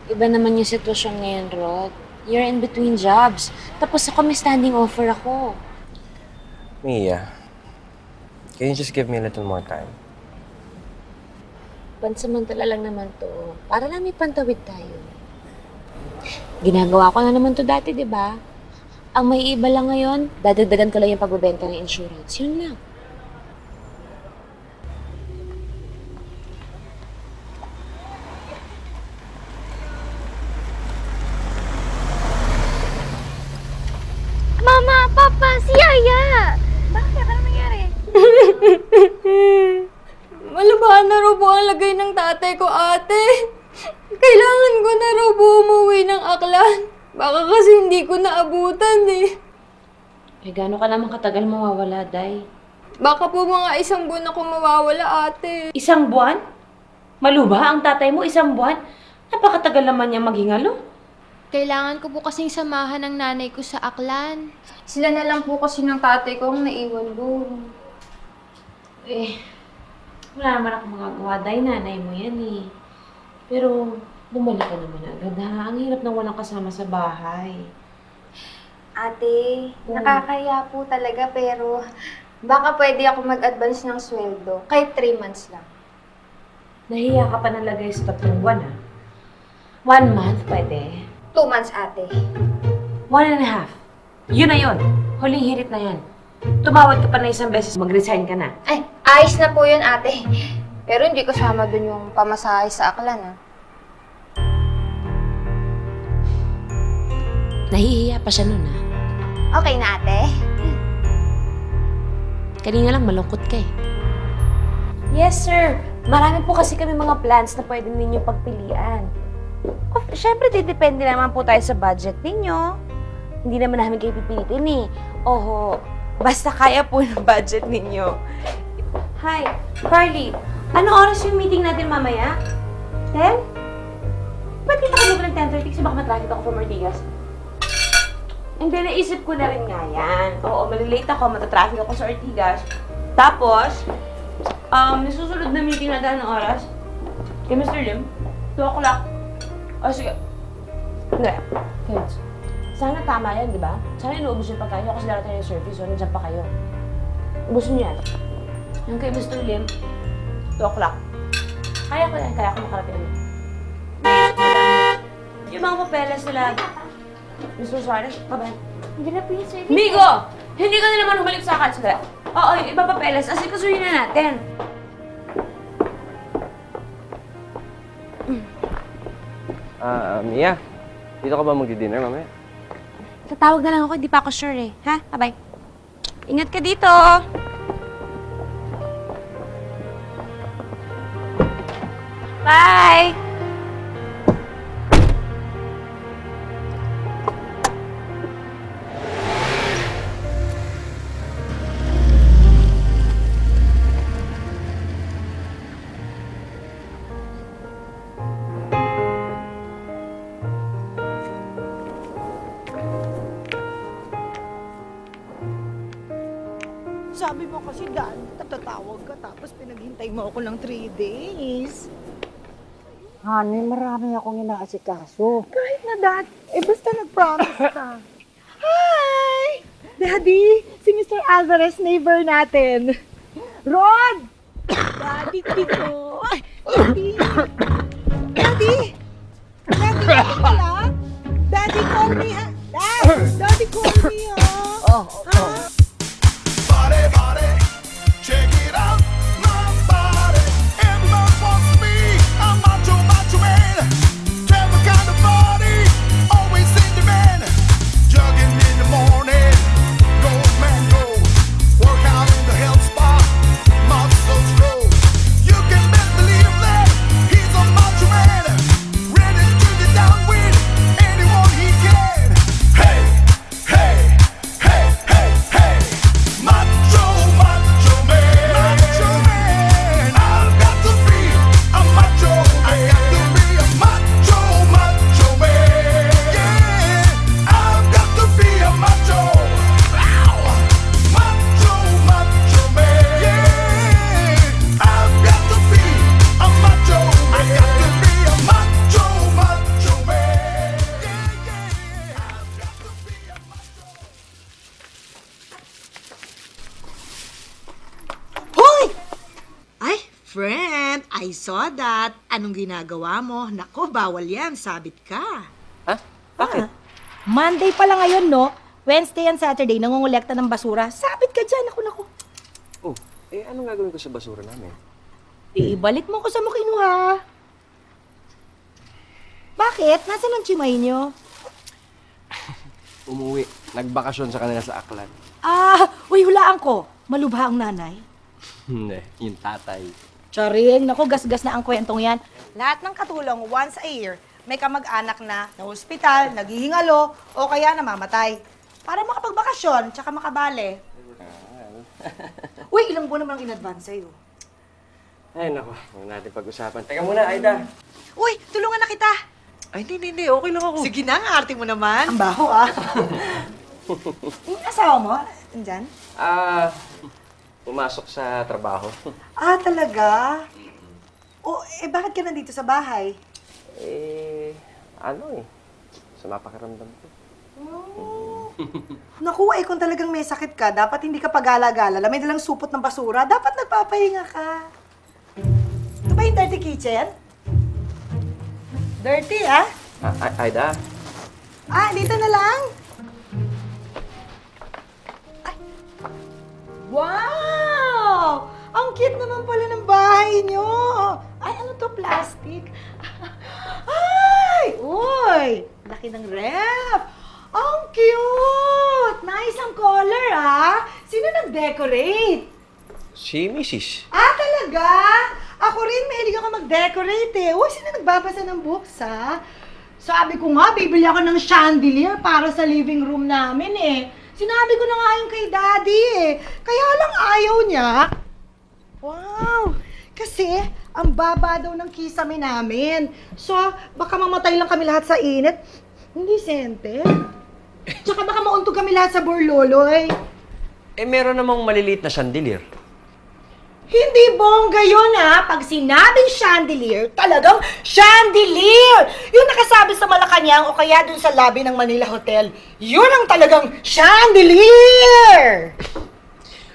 Iba naman yung sitwasyon ngayon, Rod. You're in between jobs. Tapos ako may standing offer ako. Mia, can you just give me a little more time? Pansamantala lang naman to. Para lang may pantawid tayo. Ginagawa ko na naman to dati, di ba? Ang may iba lang ngayon, dadagdagan ko lang yung pagbebenta ng insurance. Yun lang. Mama, Papa, si Yaya! Bakit? Ano nangyari? Malabahan na raw po ang lagay ng tatay ko, ate. Kailangan ko na raw po umuwi ng Aklan. Baka kasi hindi ko naabutan eh. Eh, gaano ka naman katagal mawawala, Day? Baka po mga 1 buwan ako mawawala, ate. 1 buwan? Maluba ang tatay mo 1 buwan? Napakatagal naman niyang maghingalo. Kailangan ko po kasing samahan ng nanay ko sa Aklan. Sila na lang po kasi ng tatay ko ang naiwan doon. Eh, wala naman ako magagawa, Day. Nanay mo yan eh. Pero, bumalik ka naman agad ha. Ang hirap nang walang kasama sa bahay. Ate, nakakaya po talaga pero baka pwede ako mag-advance ng sweldo. Kahit 3 months lang. Nahiya ka pa nalagay sa 3 buwan ha. 1 month pwede. 2 months, ate. 1.5. Yun na yun. Huling hirit na yan. Tumawad ka pa na 1 beses, mag-resign ka na. Ay, ayos na po yun, ate. Pero hindi kasama dun yung pamasahe sa Aklan, ah. Nahihiya pa siya nun, Okay na, ate. Kanina lang malungkot ka eh. Yes, sir. Marami po kasi kami mga plans na pwede ninyo pagpilian. Siyempre, depende naman po tayo sa budget ninyo. Hindi naman namin kayo pipilitin eh. Oho, basta kaya po ng budget ninyo. Hi, Carly. Ano oras yung meeting natin mamaya? 10? Ba't kita ka ng 10:30? Kasi baka matraffic ako from Ortigas. Hindi, naisip ko na rin nga yan. Oo, malilate ako, matatraffic ako sa Ortigas. Tapos, nasusunod na meeting natin ng oras. Kay Mr. Lim, 2 o'clock. O, sige. Hindi. Kids, sana tama yan, di ba? Sana inuubos yung pagkain kasi darating yung service, so nandiyan pa kayo. Ubusin niyo yan. Yung kay Mr. Lim, 2 o'clock. Kaya ko yan, kaya ko makarating. Yung mga papeles nila, Mr. Suarez, kabay. Hindi na po yung service. Migo! Hindi ka na naman humalik sa akin. Sige. Oo, yung iba papeles, asikasuhin na natin. Mia, dito ka ba magdi-dinner mamaya? Tatawag na lang ako, hindi pa ako sure eh. Ha? Bye-bye. Ingat ka dito! Bye! Sabi mo kasi, Dan, tatatawag ka tapos pinaghintay mo ako ng 3 days. Honey, marami akong inaasikaso. Kahit na, Dad. Basta nag-promise ka. Hi! Daddy, si Mr. Alvarez, neighbor natin. Rod! Daddy, Tito. Ay, Daddy! Daddy! Daddy, wala? Daddy, call me, ha? Dad! Daddy, call me, ha? Body, body, check it out, my body. Everyone wants me, I'm macho, macho man. Travel kind of body, always in demand. Jogging in the morning, go man go. Work out in the health spa, muscles grow. You can best believe that he's a macho man, ready to get down with anyone he can. Hey, hey, hey, hey, hey. Macho, macho man. Macho man. I've got to be a macho man. I got to be a macho, macho man. Yeah, I've got to be a macho. Ow. Macho, macho man. Yeah, I've got to be a macho. I got to be a macho, macho man. Yeah, I've got to be a macho. Hoy! Ay, friend, I saw that. Anong ginagawa mo? Nako, bawal yan. Sabit ka. Ha? Bakit? Monday pa lang ngayon, no? Wednesday and Saturday, nangungulekta ng basura. Sabit ka dyan. Naku. Oh, anong gagawin ko sa basura namin? Ibalik mo ko sa mo kinuha. Bakit? Nasaan ang chimay nyo? Umuwi. Nagbakasyon sa kanila sa Aklan. Uy, hulaan ko. Malubha ang nanay. Hindi, yung tatay. Charing, naku, gasgas na ang kwentong yan. Lahat ng katulong once a year, may kamag-anak na hospital, naghihingalo, o kaya namamatay. Para makapagbakasyon, tsaka makabale. Uy, ilang buwan naman ang in-advance sa'yo. Ay, naku. Huwag natin pag-usapan. Teka muna, Aida. Uy, tulungan na kita. Ay, hindi. Okay lang ako. Sige na, ang arte mo naman. Ang baho, Yung asawa mo, andyan? Pumasok sa trabaho. Talaga? Bakit ka nandito sa bahay? Sa mapakiramdam ko. Naku, kung talagang may sakit ka, dapat hindi ka pagala-gala. May dalang supot ng basura, dapat nagpapahinga ka. Ito ba yung dirty kitchen? Dirty, Aida? Dito na lang. Wow! Ang cute naman pala ng bahay nyo. Ay, ano to? Plastic? Ay! Uy! Laki ng ref! Ang cute! Nice ang color, ha? Sino nag-decorate? Si Mrs. Ah, talaga? Ako rin, mahilig ako mag-decorate eh. Uy, sino nagbabasa ng books, ha? Sabi ko nga, bibili ako ng chandelier para sa living room namin eh. Sinabi ko na nga yung kay Daddy eh. Kaya lang ayaw niya. Wow! Kasi, ang baba daw ng kisame namin. So, baka mamatay lang kami lahat sa init. Hindi, Sente. Tsaka baka mauntog kami lahat sa burloloy. Eh, meron namang maliliit na chandelier. Hindi bongga yun, ha? Pag sinabing chandelier, talagang chandelier! Yung nakasabi sa Malacanang o kaya dun sa lobby ng Manila Hotel, yun ang talagang chandelier!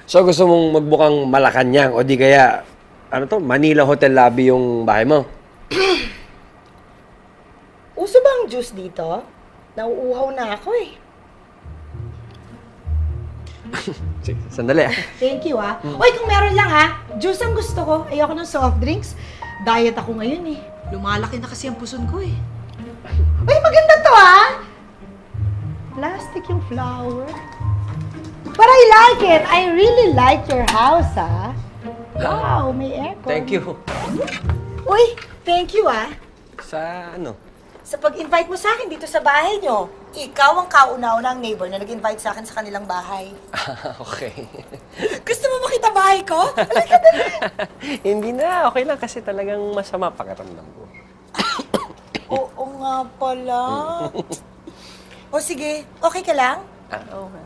So, gusto mong magbukang Malacanang o di kaya, ano to, Manila Hotel lobby yung bahay mo? Uso ba ang juice dito? Nauuhaw na ako eh. Sige, sandali ah. Thank you, ha? Uy, kung meron lang, ha? Juice ang gusto ko. Ayoko ng soft drinks. Diet ako ngayon, eh. Lumalaki na kasi ang puson ko, eh. Uy, maganda to, ha? Plastic yung flower. But I like it. I really like your house, ha? Wow, may aircon. Thank you. Uy, thank you, ha? Sa ano? Sa pag-invite mo sa akin dito sa bahay nyo. Ikaw ang kauna-unang neighbor na nag-invite sa akin sa kanilang bahay. Okay. Gusto mo makita bahay ko? Hindi na, okay lang kasi talagang masama pakiramdam ko. Oo nga pala. O sige, okay ka lang? Okay.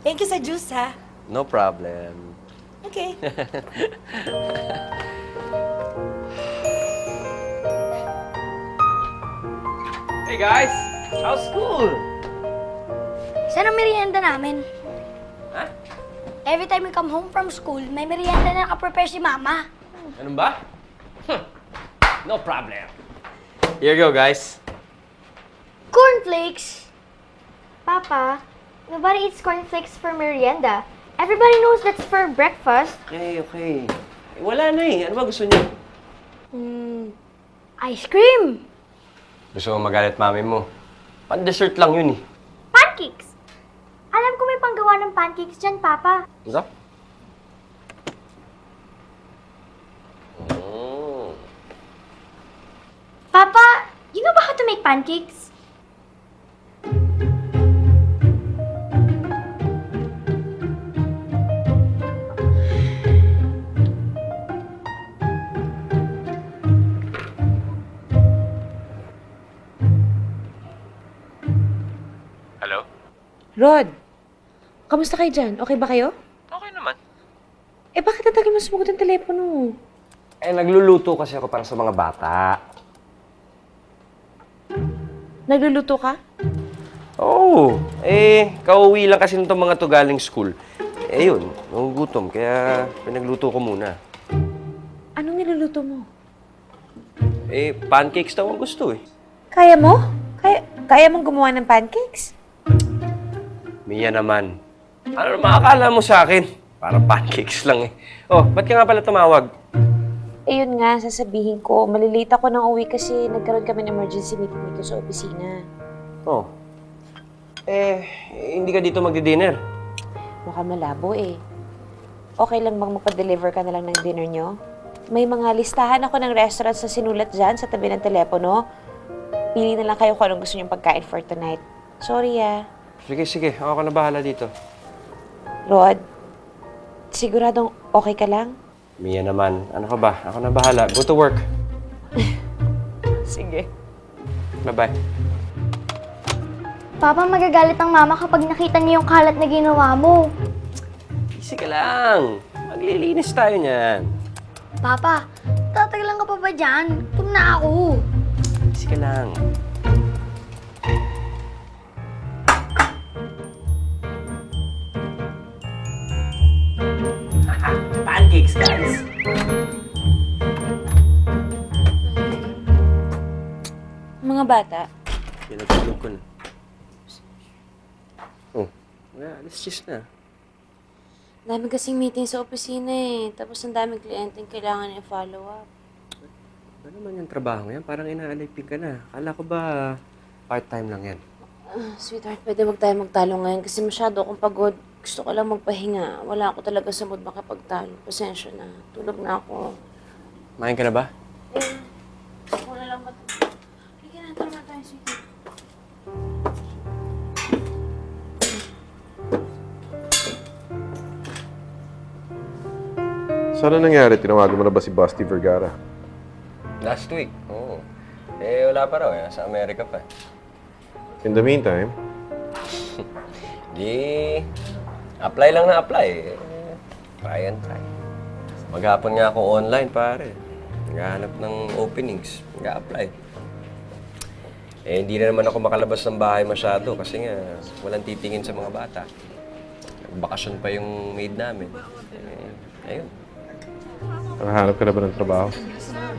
Thank you sa juice, ha? No problem. Okay. Hey guys! How's school? Saan ang merienda namin? Ha? Every time we come home from school, may merienda na nakaprepare si Mama. Ganun ba? No problem. Here you go, guys. Cornflakes! Papa, nobody eats cornflakes for merienda. Everybody knows that's for breakfast. Okay. Wala na eh. Ano ba gusto niyo? Ice cream! Gusto mo magalit mami mo? Pan-dessert lang yun eh. Pancakes! Alam ko may panggawa ng pancakes dyan, Papa. Ano? Papa, you know ba how to make pancakes? Hello? Rod, kamusta kayo dyan? Okay ba kayo? Okay naman. Eh, bakit tatagal mo sumagot ang telepono? Eh, nagluluto kasi ako para sa mga bata. Nagluluto ka? Oo. Kauwi lang kasi nitong mga to galing school. Eh yun, nagugutom. Kaya pinagluto ko muna. Anong niluluto mo? Eh, pancakes daw ang gusto eh. Kaya mo? Kaya mong gumawa ng pancakes? Mia naman. Ano makakala mo sa akin? Parang pancakes lang eh. Oh, ba't ka nga pala tumawag? Ayun nga, sasabihin ko, malilate ako ng uwi kasi nagkaroon kami ng emergency meeting dito sa opisina. Oh. Hindi ka dito magdi-dinner? Mukhang malabo eh. Okay lang bang magpa-deliver ka na lang ng dinner nyo? May mga listahan ako ng restaurants na sinulat dyan sa tabi ng telepono. Pili na lang kayo kung anong gusto nyong pagkain for tonight. Sorry ah. Sige. Ako na bahala dito. Rod, siguradong okay ka lang? Mia naman. Ano ka ba? Ako na bahala. Go to work. Sige. Bye-bye. Papa, magagalit ang Mama kapag nakita niya yung kalat na ginawa mo. Easy ka lang. Maglilinis tayo niyan. Papa, tatagalan ka pa ba dyan? Gutom na ako. Easy ka lang. Pancakes, guys. Mga bata, Pinatulog ko na. Oh, wala. Alas 10 na. Dami kasing meeting sa opisina eh. Tapos ang daming kliyente yung kailangan i-follow up. Ano naman yung trabaho yan? Parang inaalipin ka na. Akala ko ba part-time lang yan? Sweetheart, pwede wag tayo magtalo ngayon kasi masyado akong pagod. Gusto ko lang magpahinga. Wala ako talaga sa mood makapagtalo. Pasensya na. Tulog na ako. Main ka na ba? Ako na lang ba? Sige na, tama tayo, sweetheart. Saan na nangyari? Tinawagan mo na ba si Basti Vergara? Last week, oo. Eh, wala pa raw eh. Sa Amerika pa. In the meantime, Di, apply lang na apply. Try and try. Maghapon nga ako online, pare. Naghahanap ng openings. Nag-apply. Eh, hindi na naman ako makalabas ng bahay masyado kasi nga walang titingin sa mga bata. Bakasyon pa yung maid namin. Ayun. nakahanap ka na ba ng trabaho?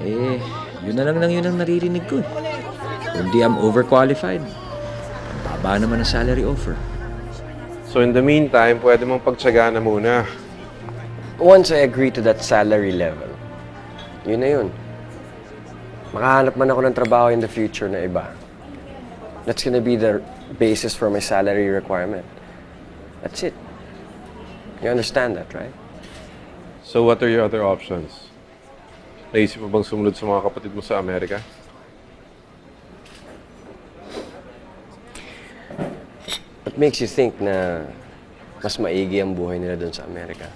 Eh, yun na lang yun ang naririnig ko. Hindi I'm overqualified. Baba naman ang salary offer. So in the meantime, pwede mong pagtsagaan na muna. Once I agree to that salary level, yun na yun. Makahanap man ako ng trabaho in the future na iba. That's gonna be the basis for my salary requirement. That's it. You understand that, right? So what are your other options? Naisip mo bang sumunod sa mga kapatid mo sa Amerika? What makes you think na mas maigi ang buhay nila doon sa Amerika?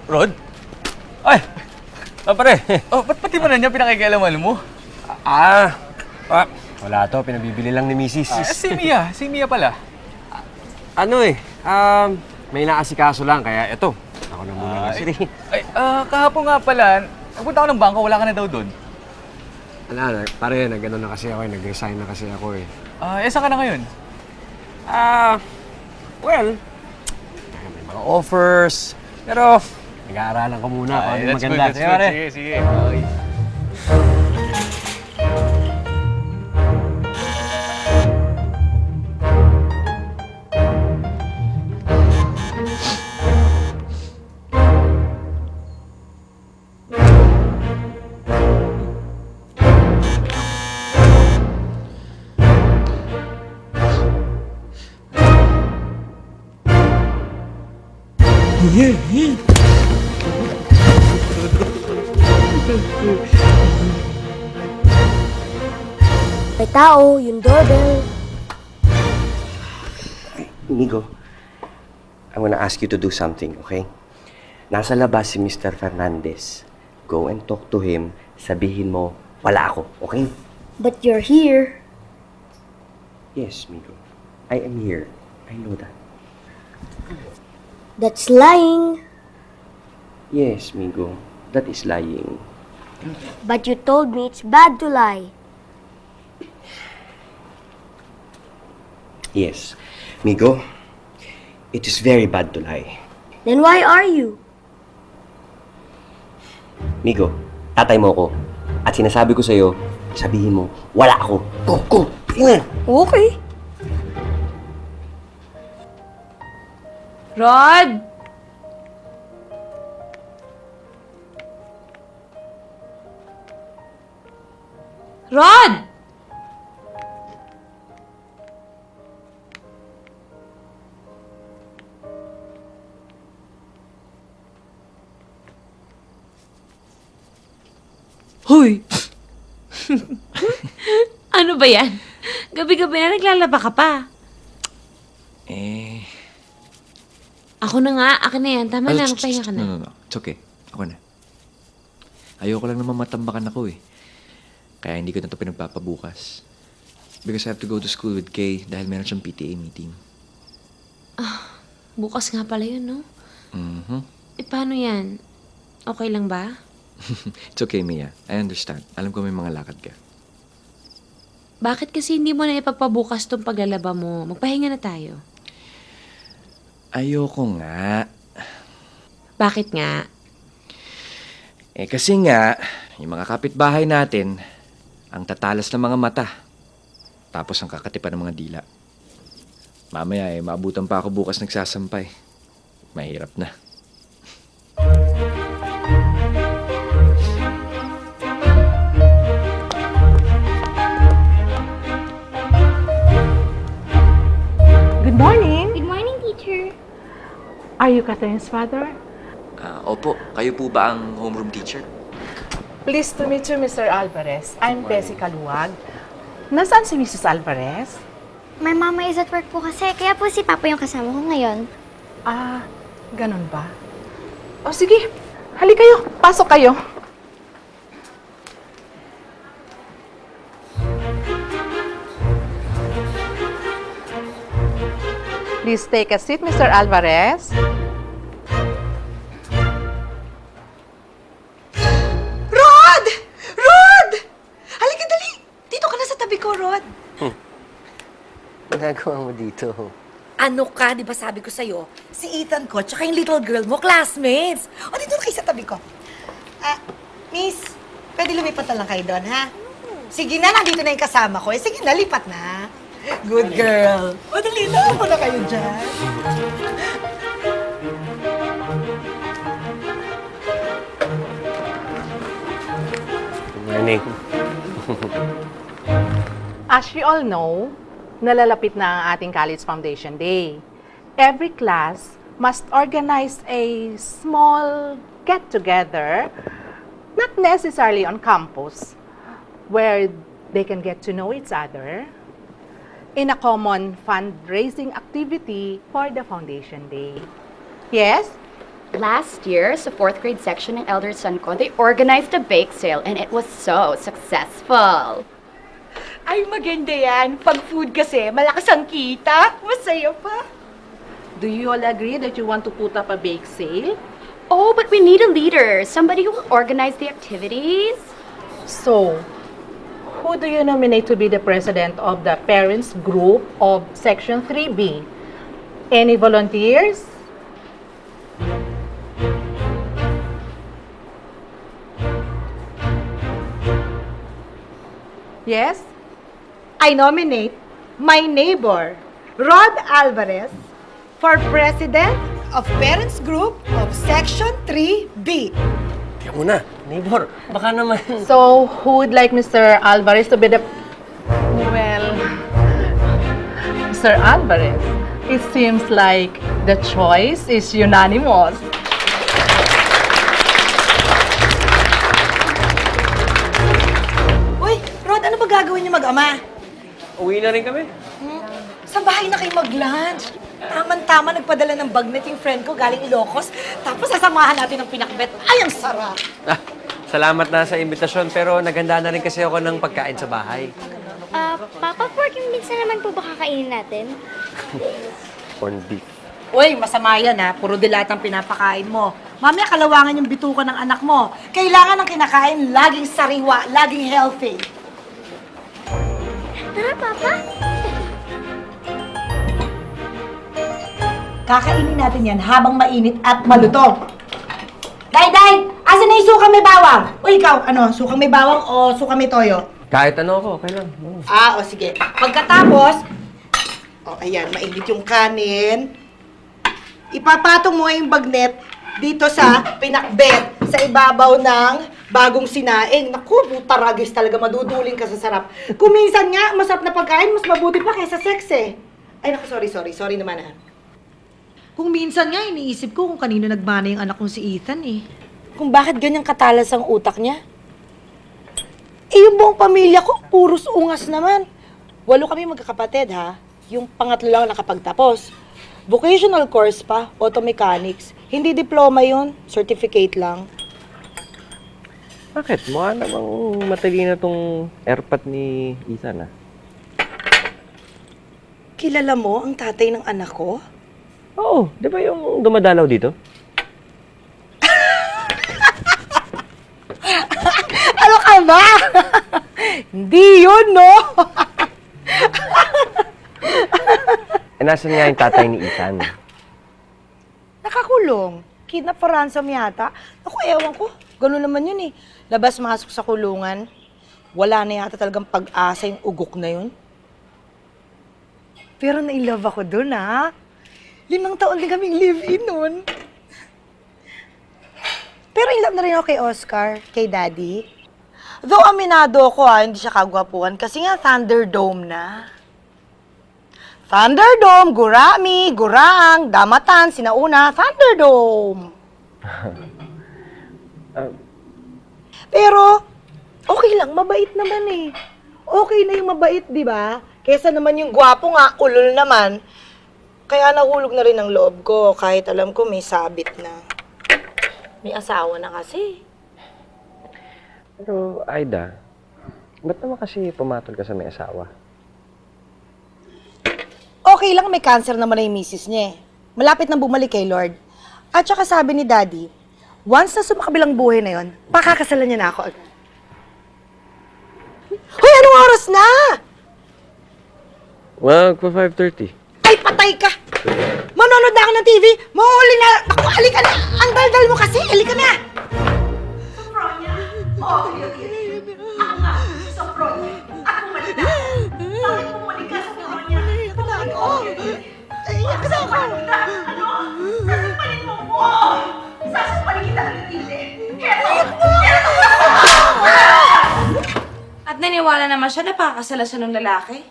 Rod? Ay! Pare! Oh, ba't pati mo na niya pinakikialaman mo? Wala to. Pinabibili lang ni Mrs. Si Mia pala. Ano eh, may naasikaso lang, kaya eto. Ako na muna kasi. Kahapon nga pala, nagpunta ako ng bangko, wala ka na daw doon. Wala, pare, nag-ano na kasi ako, nag-resign na kasi ako eh. Saan ka na ngayon? Well, may mga offers, pero nag-aaralan ko muna kung ano maganda. That's good. Sige. Okay. May tao, yung doorbell. Inigo, I wanna ask you to do something, okay? Nasa labas si Mr. Fernandez. Go and talk to him. Sabihin mo, wala ako, okay? But you're here. Yes, Migo. I am here. I know that. That's lying. Yes, Migo. That is lying. But you told me it's bad to lie. Yes, Migo. It is very bad to lie. Then why are you? Migo, tatay mo ako. At sinasabi ko sa'yo, sabihin mo, wala ako. Go! Tingnan! Okay. Rod! Rod! Hoy! Ano ba yan? Gabi-gabi na naglalaba ka pa. Ako na nga. Akin na yan. Tama na. Magpahinga ka na. No. It's okay. Ako na. Ayoko lang naman matambakan ako eh. Kaya hindi ko na ito pinagpapabukas. Because I have to go to school with Kay dahil meron siyang PTA meeting. Bukas nga pala yun, no? Mm-hmm. Paano yan? Okay lang ba? It's okay, Mia. I understand. Alam ko may mga lakad ka. Bakit kasi hindi mo na ipagpabukas tong paglalaba mo? Magpahinga na tayo. Ayoko nga. Bakit nga? Eh kasi nga, yung mga kapitbahay natin, ang tatalas ng mga mata. Tapos ang kakatipan ng mga dila. Mamaya maabutan pa ako bukas nagsasampay. Mahirap na. Good morning. Good morning, teacher. Are you Catherine's father? Opo, kayo po ba ang homeroom teacher? Pleased to meet you, Mr. Alvarez. I'm Tessie Kaluwag. Nasaan si Mrs. Alvarez? My mama is at work po kasi, kaya po si Papa yung kasama ko ngayon. Ah, ganun ba? O sige, hali kayo. Pasok kayo. Please take a seat, Mr. Alvarez. Rod! Rod! Halika, dali! Dito ka na sa tabi ko, Rod. Ginagawa mo dito? Ano ka, di ba sabi ko sa'yo? Si Ethan ko, tsaka yung little girl mo, classmates. O, dito na kayo sa tabi ko. Miss, pwede lumipat na lang kayo doon, ha? Sige na, nandito na yung kasama ko. Sige na, lipat na. Good girl. O, dali na, ako na kayo dyan. Good morning. As you all know, nalalapit na ang ating College Foundation Day. Every class must organize a small get-together, not necessarily on campus, where they can get to know each other in a common fundraising activity for the Foundation Day. Yes? Last year, sa 4th grade section ng Elder Son ko, they organized a bake sale and it was so successful. Ay, maganda yan. Pag food kasi, malakas ang kita. Masaya pa. Do you all agree that you want to put up a bake sale? Oh, but we need a leader. Somebody who will organize the activities. So, who do you nominate to be the president of the parents group of Section 3B? Any volunteers? Yes? I nominate my neighbor, Rod Alvarez, for president of Parents Group of Section 3B. Kaya muna, neighbor, baka naman... So, who would like Mr. Alvarez to be the... Well, Mr. Alvarez, it seems like the choice is unanimous. Uy, Rod, ano ba gagawin niyo mag-ama? Uwi na rin kami. Sa bahay na kayo mag-lunch. Tama-tama, nagpadala ng bagnet yung friend ko galing Ilocos. Tapos sasamahan natin ng pinakbet. Ay, ang sarap! Salamat na sa imbitasyon, pero naghanda na rin kasi ako ng pagkain sa bahay. Papa, pork yung minsan naman po ba kakainin natin? Corned beef. Uy, masama yan ha. Puro dilatang pinapakain mo. Mamaya kalawangan yung bituka ng anak mo. Kailangan ng kinakain laging sariwa, laging healthy. Tara, Papa. Kakainin natin yan habang mainit at malutong. Day! Asan na yung sukang may bawang? Uy, ikaw, ano, sukang may bawang o sukang may toyo? Kahit ano ako, okay lang. O sige. Pagkatapos, ayan, mainit yung kanin. Ipapatong mo yung bagnet dito sa pinakbet sa ibabaw ng bagong sinaing. Naku, butaragis talaga, maduduling ka sa sarap. Kung minsan nga, masarap na pagkain, mas mabuti pa kaysa sex eh. Ay naku, sorry naman ha. Kung minsan nga, iniisip ko kung kanino nagmana yung anak kong si Ethan eh. Kung bakit ganyang katalas ang utak niya. Eh, yung buong pamilya ko, puros ungas naman. 8 kami magkakapatid ha. Yung pangatlo lang nakapagtapos. Vocational course pa, auto mechanics. Hindi diploma yun, certificate lang. Bakit? Mukha namang matalino tong airpot ni Ethan, ah. Kilala mo ang tatay ng anak ko? Oo, di ba yung dumadalaw dito? Ano ka ba? Hindi yun, no? Nasaan nga yung tatay ni Ethan? Nakakulong. Kidnap for ransom yata. Ako, ewan ko. Ganun naman yun eh. Labas-masok sa kulungan. Wala na yata talagang pag-asa yung ugok na yun. Pero na-inlove ako dun, ha? 5 taon din kaming live-in nun. Pero in love na rin ako kay Oscar, kay Daddy. Though aminado ako, hindi siya kagwapuan kasi nga Thunderdome na. Thunderdome, Gurami, Gurang, Damatan, Sinauna, Thunderdome. Pero, okay lang, mabait naman eh. Okay na yung mabait, di ba? Kesa naman yung gwapo nga, ulol naman. Kaya nahulog na rin ang loob ko, kahit alam ko may sabit na. May asawa na kasi. Pero, Aida, ba't naman kasi pumatol ka sa may asawa? Okay lang, may cancer naman na yung misis niya eh. Malapit nang bumalik kay Lord. At saka sabi ni Daddy, once na sumakabilang buhay na yon, pakakasalan niya na ako agad. Hoy, anong oras na? Wag pa 5:30. Ay, patay ka! Manonood na ako ng TV! Mahuli na! Ako, halika na! Ang daldal mo kasi! Halika na! Sopronya! Oo, ako nga, Sopronya. Ako malita. Bakit mo muli ka, Sopronya? Ako! Ay, ako na ako! Ano? Sasampalin mo ko! Sasampalin kita ng tili! Eto! Eto! At naniwala naman siya na pakakasala siya ng lalaki.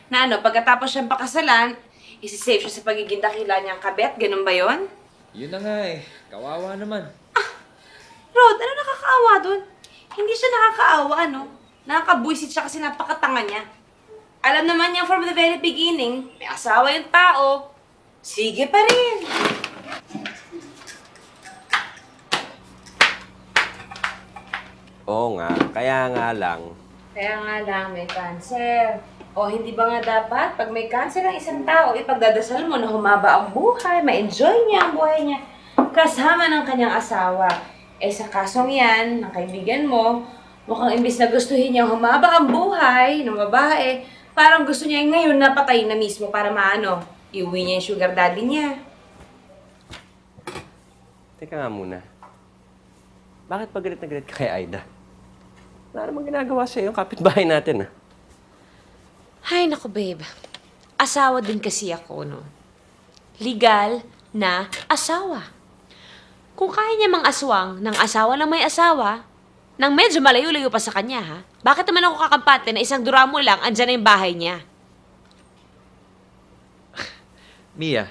Na ano, pagkatapos siyang pakasalan, isi-save siya sa pagiging dakila niyang kabet. Ganun ba yon? Yun na nga eh. Kawawa naman. Rod, ano nakakaawa dun? Hindi siya nakakaawa, ano? Nakakabuisit siya kasi napakatanga niya. Alam naman niya from the very beginning, may asawa yung tao. Sige pa rin. Oo nga, kaya nga lang. Kaya nga lang, may cancer. O hindi ba nga dapat, pag may cancer ang isang tao, ipagdadasal mo na humaba ang buhay, ma-enjoy niya ang buhay niya, kasama ng kanyang asawa. Eh sa kasong yan, ng kaibigan mo, mukhang imbis na gustuhin niya humaba ang buhay ng babae, parang gusto niya ngayon na patayin na mismo para maano, iuwi niya yung sugar daddy niya. Teka nga muna. Bakit pa galit na galit ka kay Aida? Wala namang ginagawa sa'yo yung kapitbahay natin, ah. Ay, naku babe. Asawa din kasi ako, no? Legal na asawa. Kung kaya niya mang aswang ng asawa ng may asawa, nang medyo malayo-layo pa sa kanya, ha? Bakit naman ako kakampante na isang duramo lang, andyan na yung bahay niya? Mia,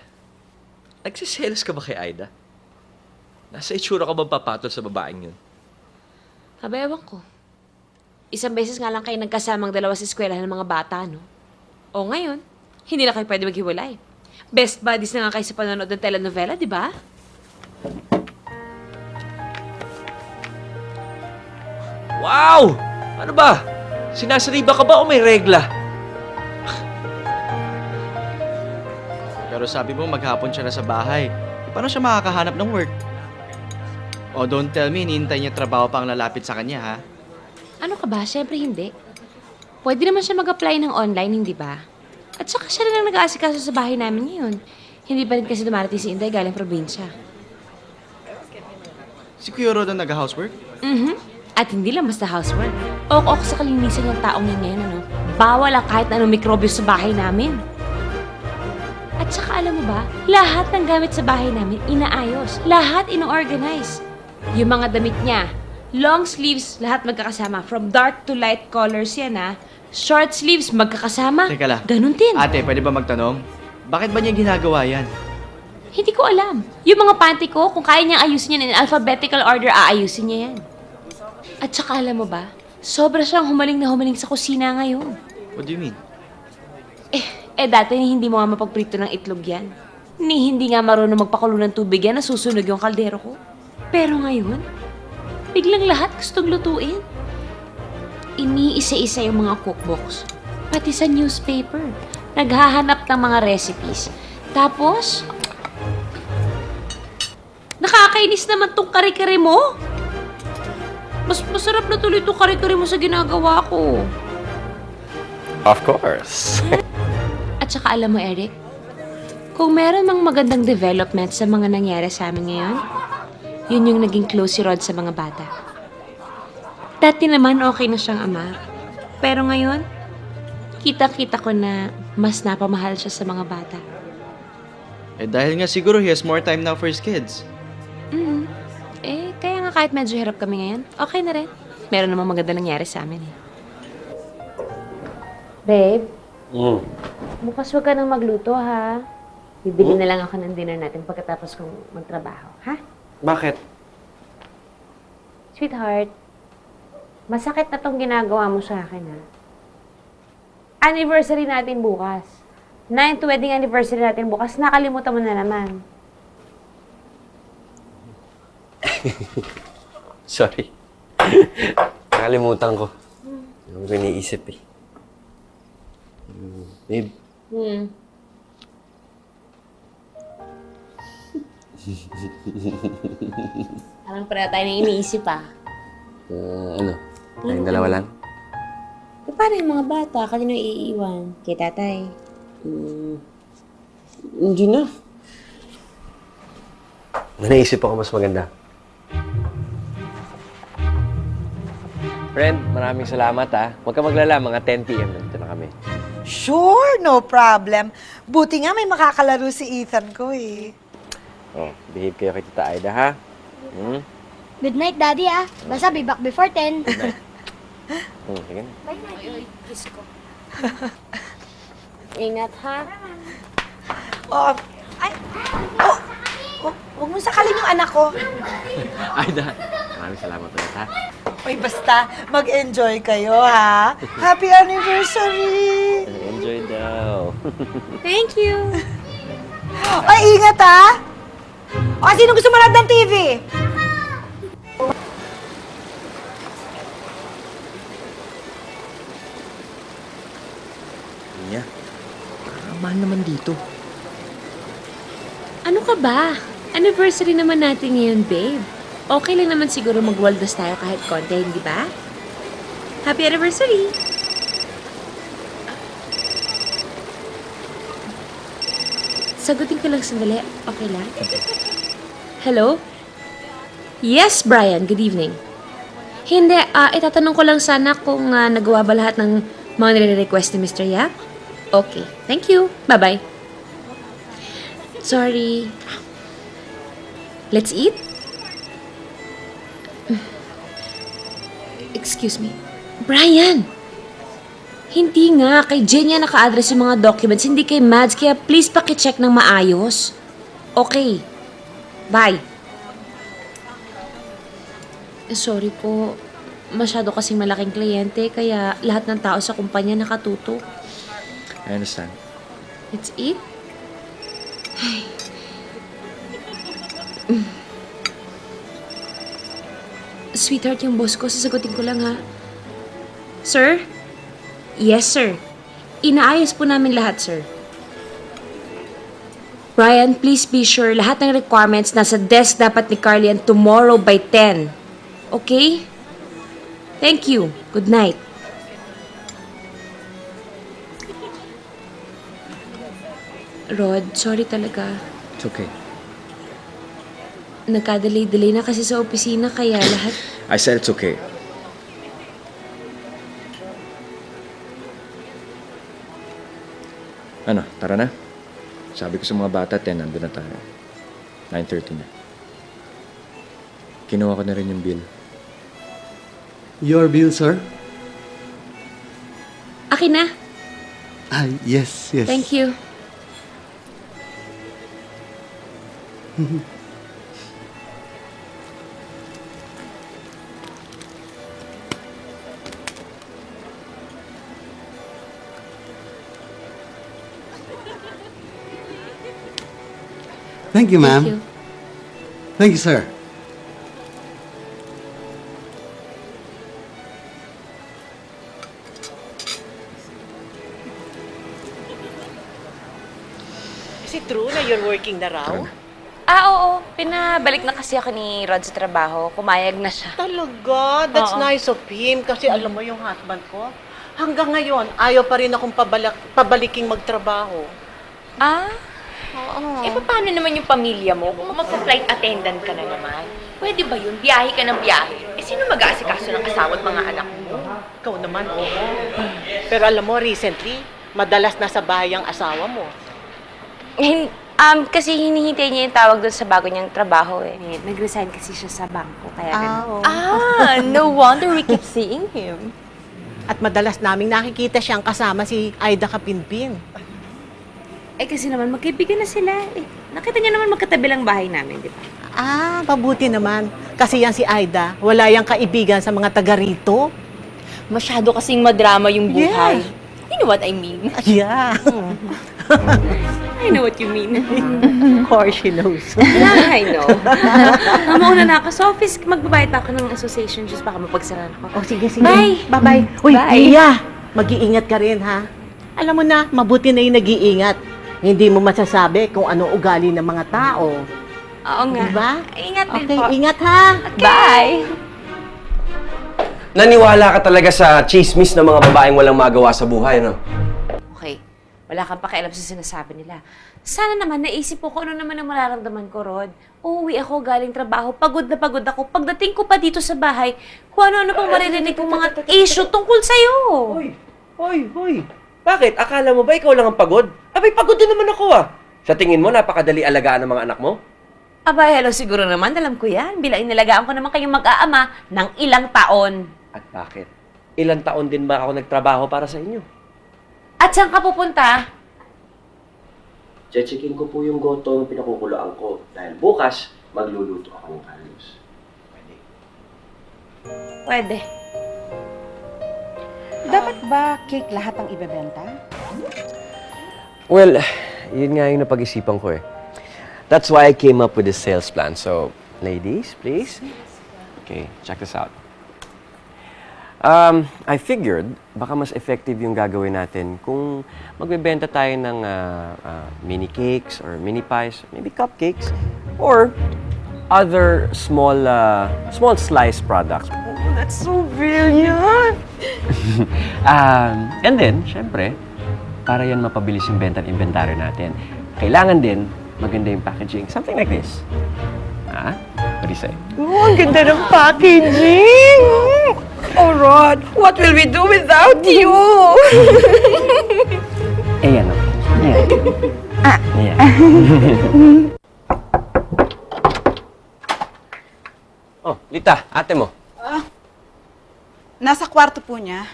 nagsiselos ka ba kay Aida? Nasa itsura ka bang papatol sa babaeng yun? Aba, ewan ko. Isang beses nga lang kayo nagkasamang dalawa sa eskwelahan ng mga bata, no? O ngayon, hindi na kayo pwede maghiwalay. Best buddies na nga kayo sa panonood ng telenovela, di ba? Wow! Ano ba? Sinasariba ka ba o may regla? Pero sabi mo maghapon siya na sa bahay. Paano siya makakahanap ng work? O don't tell me, hinihintay niya trabaho pang lalapit sa kanya, ha? Ano ka ba? Siyempre hindi. Pwede naman siya mag-apply ng online, hindi ba? At saka siya na lang nag-aasikaso sa bahay namin ngayon. Hindi pa rin kasi dumarating si Inday galing probinsya. Si Kuya Rod ang nag-housework? At hindi lang basta housework. Ok sa kalinisan ng taong yan ngayon, ano? Bawal ang kahit anong mikrobyo sa bahay namin. At saka alam mo ba, lahat ng gamit sa bahay namin inaayos. Lahat ino-organize. Yung mga damit niya, long sleeves, lahat magkakasama. From dark to light colors yan, ha? Short sleeves, magkakasama. Teka lang. Ganun din. Ate, pwede ba magtanong? Bakit ba niya ginagawa yan? Hindi ko alam. Yung mga panty ko, kung kaya niyang ayusin yan in alphabetical order, aayusin niya yan. At saka alam mo ba, sobra siyang humaling na humaling sa kusina ngayon. What do you mean? Dati hindi mo nga mapagprito ng itlog yan. Hindi nga marunong magpakulo ng tubig yan, nasusunog yung kaldero ko. Pero ngayon, biglang lahat gustong lutuin. Iniisa-isa yung mga cookbooks. Pati sa newspaper. Naghahanap ng mga recipes. Tapos, nakakainis naman tong kare-kare mo. Mas masarap na tuloy itong kare-kare mo sa ginagawa ko. Of course. At saka alam mo, Eric, kung meron mang magandang development sa mga nangyari sa amin ngayon, yun yung naging close si Rod sa mga bata. Dati naman okay na siyang ama. Pero ngayon, kita-kita ko na mas napamahal siya sa mga bata. Eh dahil nga siguro he has more time now for his kids. Kaya nga kahit medyo hirap kami ngayon, okay na rin. Meron namang maganda nangyari sa amin eh. Babe, bukas huwag ka nang magluto ha. Bibili na lang ako ng dinner natin pagkatapos kong magtrabaho, ha? Bakit? Sweetheart, masakit na tong ginagawa mo sa akin ha. Anniversary natin bukas. 9th wedding anniversary natin bukas, nakalimutan mo na naman. Sorry. Nakalimutan ko. Yung iniisip eh. Babe. Parang pareho tayo nang iniisip ah. Ano? Tayong dalawa lang? Paano yung mga bata? Kanino iiwan? Kay tatay? Hindi na. May naisip ako mas maganda. Friend, maraming salamat ha. Huwag ka maglala, mga 10 p.m. nandito na kami. Sure, no problem. Buti nga may makakalaro si Ethan ko eh. Oh, behave kayo kay Tita Aida ha. Good night, Daddy ah. Basta be back before 10. Sige na. Bye, Daddy. Kiss ko. Ingat ha. Huwag mo sakalin yung anak ko. Aida, maraming salamat ulit ha. Uy, basta mag-enjoy kayo, ha? Happy anniversary! Enjoy daw. Thank you. Ay, ingat, ha? O, sino gusto manood ng TV? Niya, mahal naman dito. Ano ka ba? Anniversary naman natin ngayon, babe. Okay lang naman siguro mag-waldas tayo kahit konti, hindi ba? Happy anniversary! Sagutin ko lang sandali. Okay lang? Hello? Yes, Brian. Good evening. Hindi, itatanong ko lang sana kung nagawa ba lahat ng mga nire-request ni Mr. Yap? Okay. Thank you. Bye-bye. Sorry. Let's eat? Excuse me. Brian! Hindi nga. Kay Jenya naka-address yung mga documents, hindi kay Mads. Kaya please pakicheck ng maayos. Okay. Bye. Sorry po. Masyado kasing malaking kliyente, kaya lahat ng tao sa kumpanya nakatutok. I understand. Let's eat? Ay. Sweetheart, yung boss ko, sasagutin ko lang ha. Sir? Yes, sir. Inaayos po namin lahat, sir. Brian, please be sure lahat ng requirements nasa desk dapat ni Carlian tomorrow by 10. Okay? Thank you. Good night. Rod, sorry talaga. It's okay. Nagka-delay na kasi sa opisina kaya lahat... I said it's okay. Ano, tara na. Sabi ko sa mga bata, 10, nandun na tayo. 9:30 na. Kinuha ko na rin yung bill. Your bill, sir? Akin na. Yes, yes. Thank you. Thank you, ma'am. Thank you. Thank you, sir. Is it true na you're working na raw? Oo. Pinabalik na kasi ako ni Rod sa trabaho. Pumayag na siya. Talaga? That's Oo. nice of him. Kasi alam mo yung husband ko, hanggang ngayon, ayaw pa rin akong pabaliking magtrabaho. Oo. Eh, paano naman yung pamilya mo kung magpa-flight attendant ka na naman? Pwede ba yun? Biyahe ka ng biyahe. Eh, sino mag-aasikaso ng asawa at mga anak mo? Ikaw naman, oo. Pero alam mo, recently, madalas nasa bahay ang asawa mo. Kasi hinihintay niya yung tawag doon sa bago niyang trabaho eh. Nag-resign kasi siya sa bangko, kaya ganun. No wonder we keep seeing him. At madalas naming nakikita siyang kasama si Aida Kapinpin. Eh kasi naman, magkaibigan na sila. Eh, nakita niya naman magkatabi lang bahay namin, di ba? Mabuti naman. Kasi yan si Aida, wala yang kaibigan sa mga taga rito. Masyado kasing madrama yung buhay. You know what I mean? Yeah. I know what you mean. Of course she knows. Yeah, I know. Mauna na ako sa office. Magbabayad pa ako ng association just baka mapagsaran ako. Sige, sige. Bye! Bye-bye. Uy, Bye. Iya! Mag-iingat ka rin, ha? Alam mo na, mabuti na yung nag-iingat. Hindi mo masasabi kung ano ugali ng mga tao. Oo nga. Diba? Ingat din Okay, po. ingat ha. Bye! Naniwala ka talaga sa chismis ng mga babaeng walang magawa sa buhay, no? Okay. Wala kang pakialam sa sinasabi nila. Sana naman naisip ko kung ano naman ang mararamdaman ko, Rod. Uuwi ako galing trabaho, pagod na pagod ako. Pagdating ko pa dito sa bahay, kung ano-ano pang maririnig kong mga issue tungkol sa'yo. Hoy! Bakit? Akala mo ba ikaw lang ang pagod? Abay, pagod din naman ako ah. Sa tingin mo, napakadali alagaan ng mga anak mo? Aba, hello, siguro naman. Alam ko yan. Bilang inalagaan ko naman kayong mag-aama ng ilang taon. At bakit? Ilang taon din ba ako nagtrabaho para sa inyo? At saan ka pupunta? Checkin ko po yung goto ng pinakukuloan ko. Dahil bukas, magluluto ako ng halos. Pwede. Dapat ba cake lahat ang ibebenta? Well, yun nga yung napag-isipan ko eh. That's why I came up with this sales plan. So, ladies, please. Okay, check this out. I figured, baka mas effective yung gagawin natin kung magbebenta tayo ng mini cakes or mini pies, maybe cupcakes, or other small slice products. Oh, that's so brilliant! And then, syempre, para yan mapabilis yung benta at inventory natin, kailangan din maganda yung packaging. Something like this. What do you say? Oh, ang ganda ng packaging! Oh, Rod, what will we do without you? Ayan o. Ayan. Ayan. Oh, Lita, ate mo. Nasa kwarto po niya.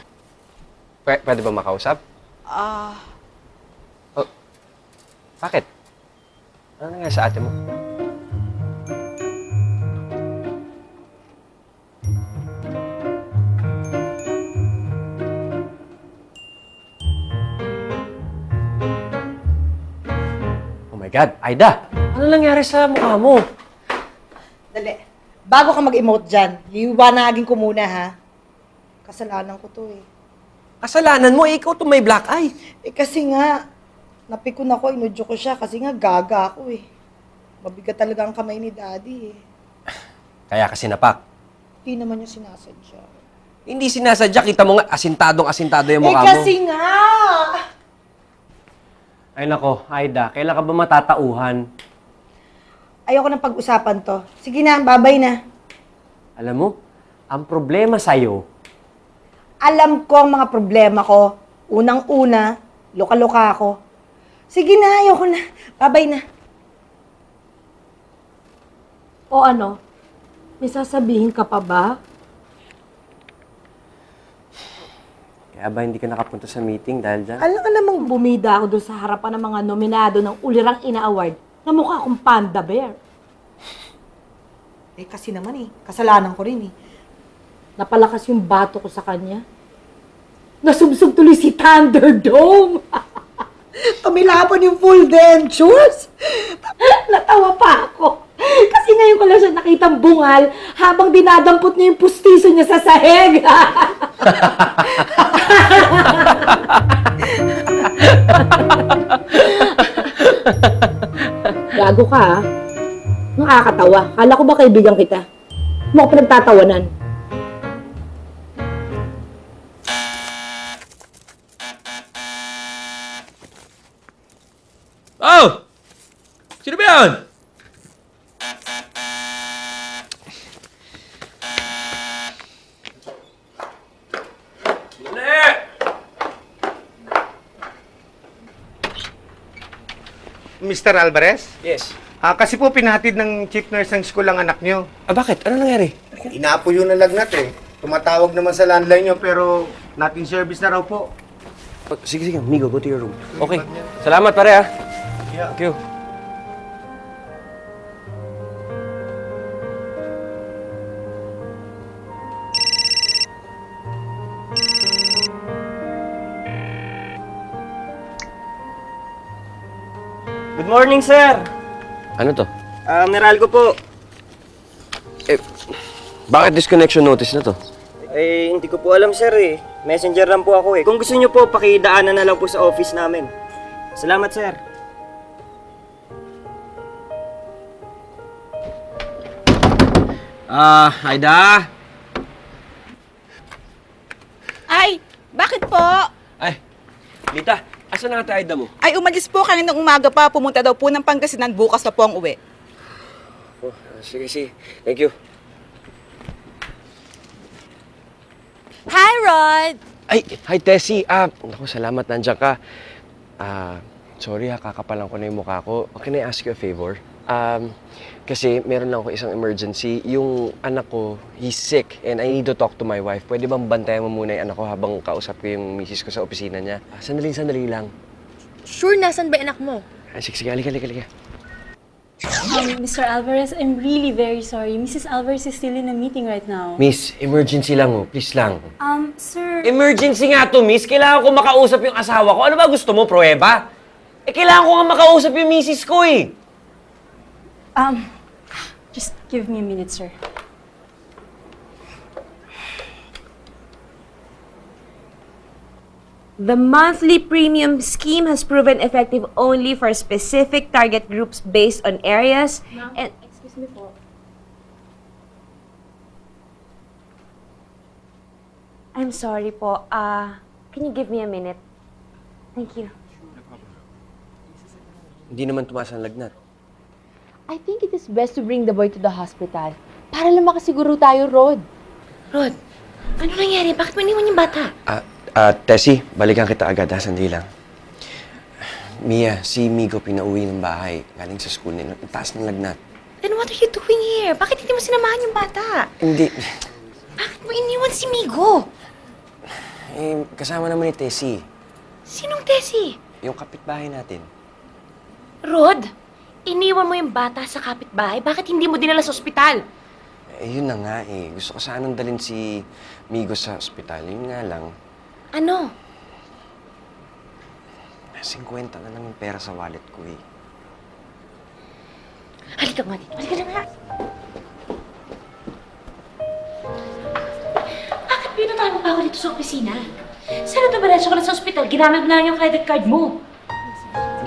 Pwede ba makausap? Bakit? Ano nangyari sa ate mo? Oh my God, Aida! Ano nangyari sa mukha mo? Dali. Bago ka mag-emote dyan, liwanagin ko muna, ha? Kasalanan ko to, eh. Kasalanan mo, ikaw to may black eye. Eh, kasi nga, napikon ako, inudyo ko siya, kasi nga gaga ako, eh. Mabigat talaga ang kamay ni Daddy, eh. Kaya kasi napak. Hindi naman niya sinasadya. Hindi sinasadya, kita mo nga, asintado yung mukha mo. Kasi nga! Ay nako, Aida, kailan ka ba matatauhan? Ayoko nang pag-usapan to. Sige na, babay na. Alam mo, ang problema sa'yo, Alam ko ang mga problema ko. Unang-una, loka-loka ako. Sige na, ayoko na. Babay na. O ano? May sasabihin ka pa ba? kaya ba hindi ka nakapunta sa meeting dahil dyan? Alam ka namang bumida ako doon sa harapan ng mga nominado ng Ulirang Ina Award na mukha akong panda bear. Eh kasi naman eh, kasalanan ko rin eh. Napalakas yung bato ko sa kanya. Nasubsob tuloy si Thunderdome. Tumilapon yung full dentures. Natawa pa ako. Kasi ngayon ko lang siya nakitang bungal habang dinadampot niya yung pustiso niya sa sahig. Gago ka, ha? Nakakatawa. Kala ko ba kaibigan kita? Mo ko pinagtatawanan. Oh! Sino ba yun? Mr. Alvarez? Yes. Kasi po pinahatid ng chief nurse ng school ang anak nyo. Bakit? Ano nangyari? Inapo yun ng lagnat eh. Tumatawag naman sa landline nyo pero not in service na raw po. Sige, Migo, go to your room. Okay. Salamat, pare, ah. Thank you. Good morning, sir. Ano to? Meralco po. Bakit disconnection notice na to? Hindi ko po alam, sir eh. Messenger lang po ako eh. Kung gusto niyo po, pakidaanan na lang po sa office namin. Salamat, sir. Aida? Ay, bakit po? Ay, Lita, asan na ate Aida mo? Ay, umalis po kaninang umaga pa. Pumunta daw po ng Pangasinan. Bukas na po ang uwi. Sige. Thank you. Hi, Rod! Ay, hi Tessie. Naku, salamat nandiyan ka. Sorry kakapalan ko na yung mukha ko. Can I ask you a favor? Kasi meron lang ako isang emergency. Yung anak ko, he's sick and I need to talk to my wife. Pwede bang bantayan mo muna yung anak ko habang kausap ko yung misis ko sa opisina niya? Sandali lang. Sure, nasan ba anak mo? Sige, halika. Mr. Alvarez, I'm really very sorry. Mrs. Alvarez is still in a meeting right now. Miss, emergency lang please lang. Sir... Emergency nga to, miss. Kailangan ko makausap yung asawa ko. Ano ba gusto mo, pruweba? Kailangan ko nga makausap yung misis ko eh. Just give me a minute, sir. The monthly premium scheme has proven effective only for specific target groups based on areas and... Excuse me po. I'm sorry po. Can you give me a minute? Thank you. Hindi naman tumaas ang lagnat. I think it is best to bring the boy to the hospital. Para lang makasiguro tayo, Rod. Rod, ano nangyari? Bakit mo iniwan yung bata? Tessie, balikan kita agad, sandali lang. Mia, si Migo pinauwi ng bahay. Galing sa school nila. Ang taas ng lagnat. Then what are you doing here? Bakit hindi mo sinamahan yung bata? Hindi. Bakit mo iniwan si Migo? Kasama naman ni Tessie. Sinong Tessie? Yung kapitbahay natin. Rod, iniwan mo yung bata sa kapitbahay? Bakit hindi mo dinala sa ospital? Yun na nga eh. Gusto ko sanang dalhin si Migo sa ospital. Yun nga lang. Ano? 50 na lang yung pera sa wallet ko eh. Halika nga dito. Halika na nga. Bakit pinuntahan mo pa ako dito sa opisina? Sana dumiretso ka na sa ospital. Ginamit mo na lang yung credit card mo.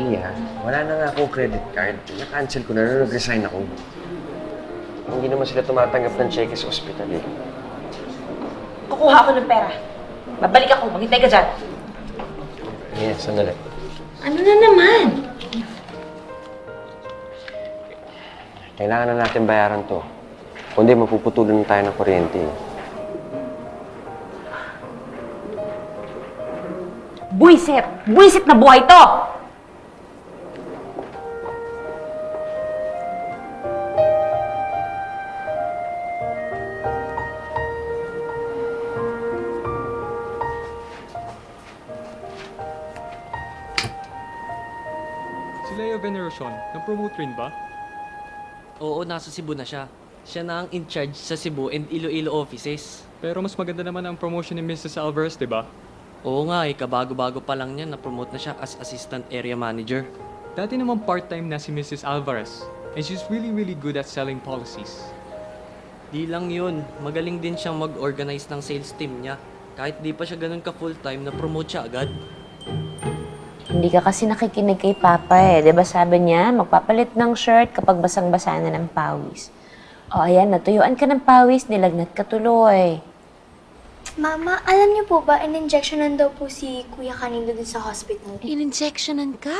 Mia, wala na nga akong credit card. Na-cancel ko na. Nag-resign ako. Hindi naman sila tumatanggap ng cheque sa ospital eh. Kukuha ako ng pera. Babalik ako. Maghintay ka dyan. Mia, sandali. Ano na naman? Kailangan na natin bayaran to. Kundi mapuputulan na tayo ng kuryente. Buisit! Buisit na buhay to! Si Leo Veneracion, na-promote rin ba? Oo, nasa Cebu na siya. Siya na ang in-charge sa Cebu and Iloilo offices. Pero mas maganda naman ang promotion ni Mrs. Alvarez, di ba? Oo nga kabago-bago pa lang niya na-promote na siya as assistant area manager. Dati naman part-time na si Mrs. Alvarez. And she's really, really good at selling policies. Di lang yun, magaling din siyang mag-organize ng sales team niya. Kahit di pa siya ganun ka-full-time, na-promote siya agad. Hindi ka kasi nakikinig kay Papa eh. Diba sabi niya, magpapalit ng shirt kapag basang-basa na ng pawis. O ayan, natuyuan ka ng pawis, nilagnat ka tuloy. Mama, alam niyo po ba, in-injectionan daw po si Kuya kanina dun sa hospital. In-injectionan ka?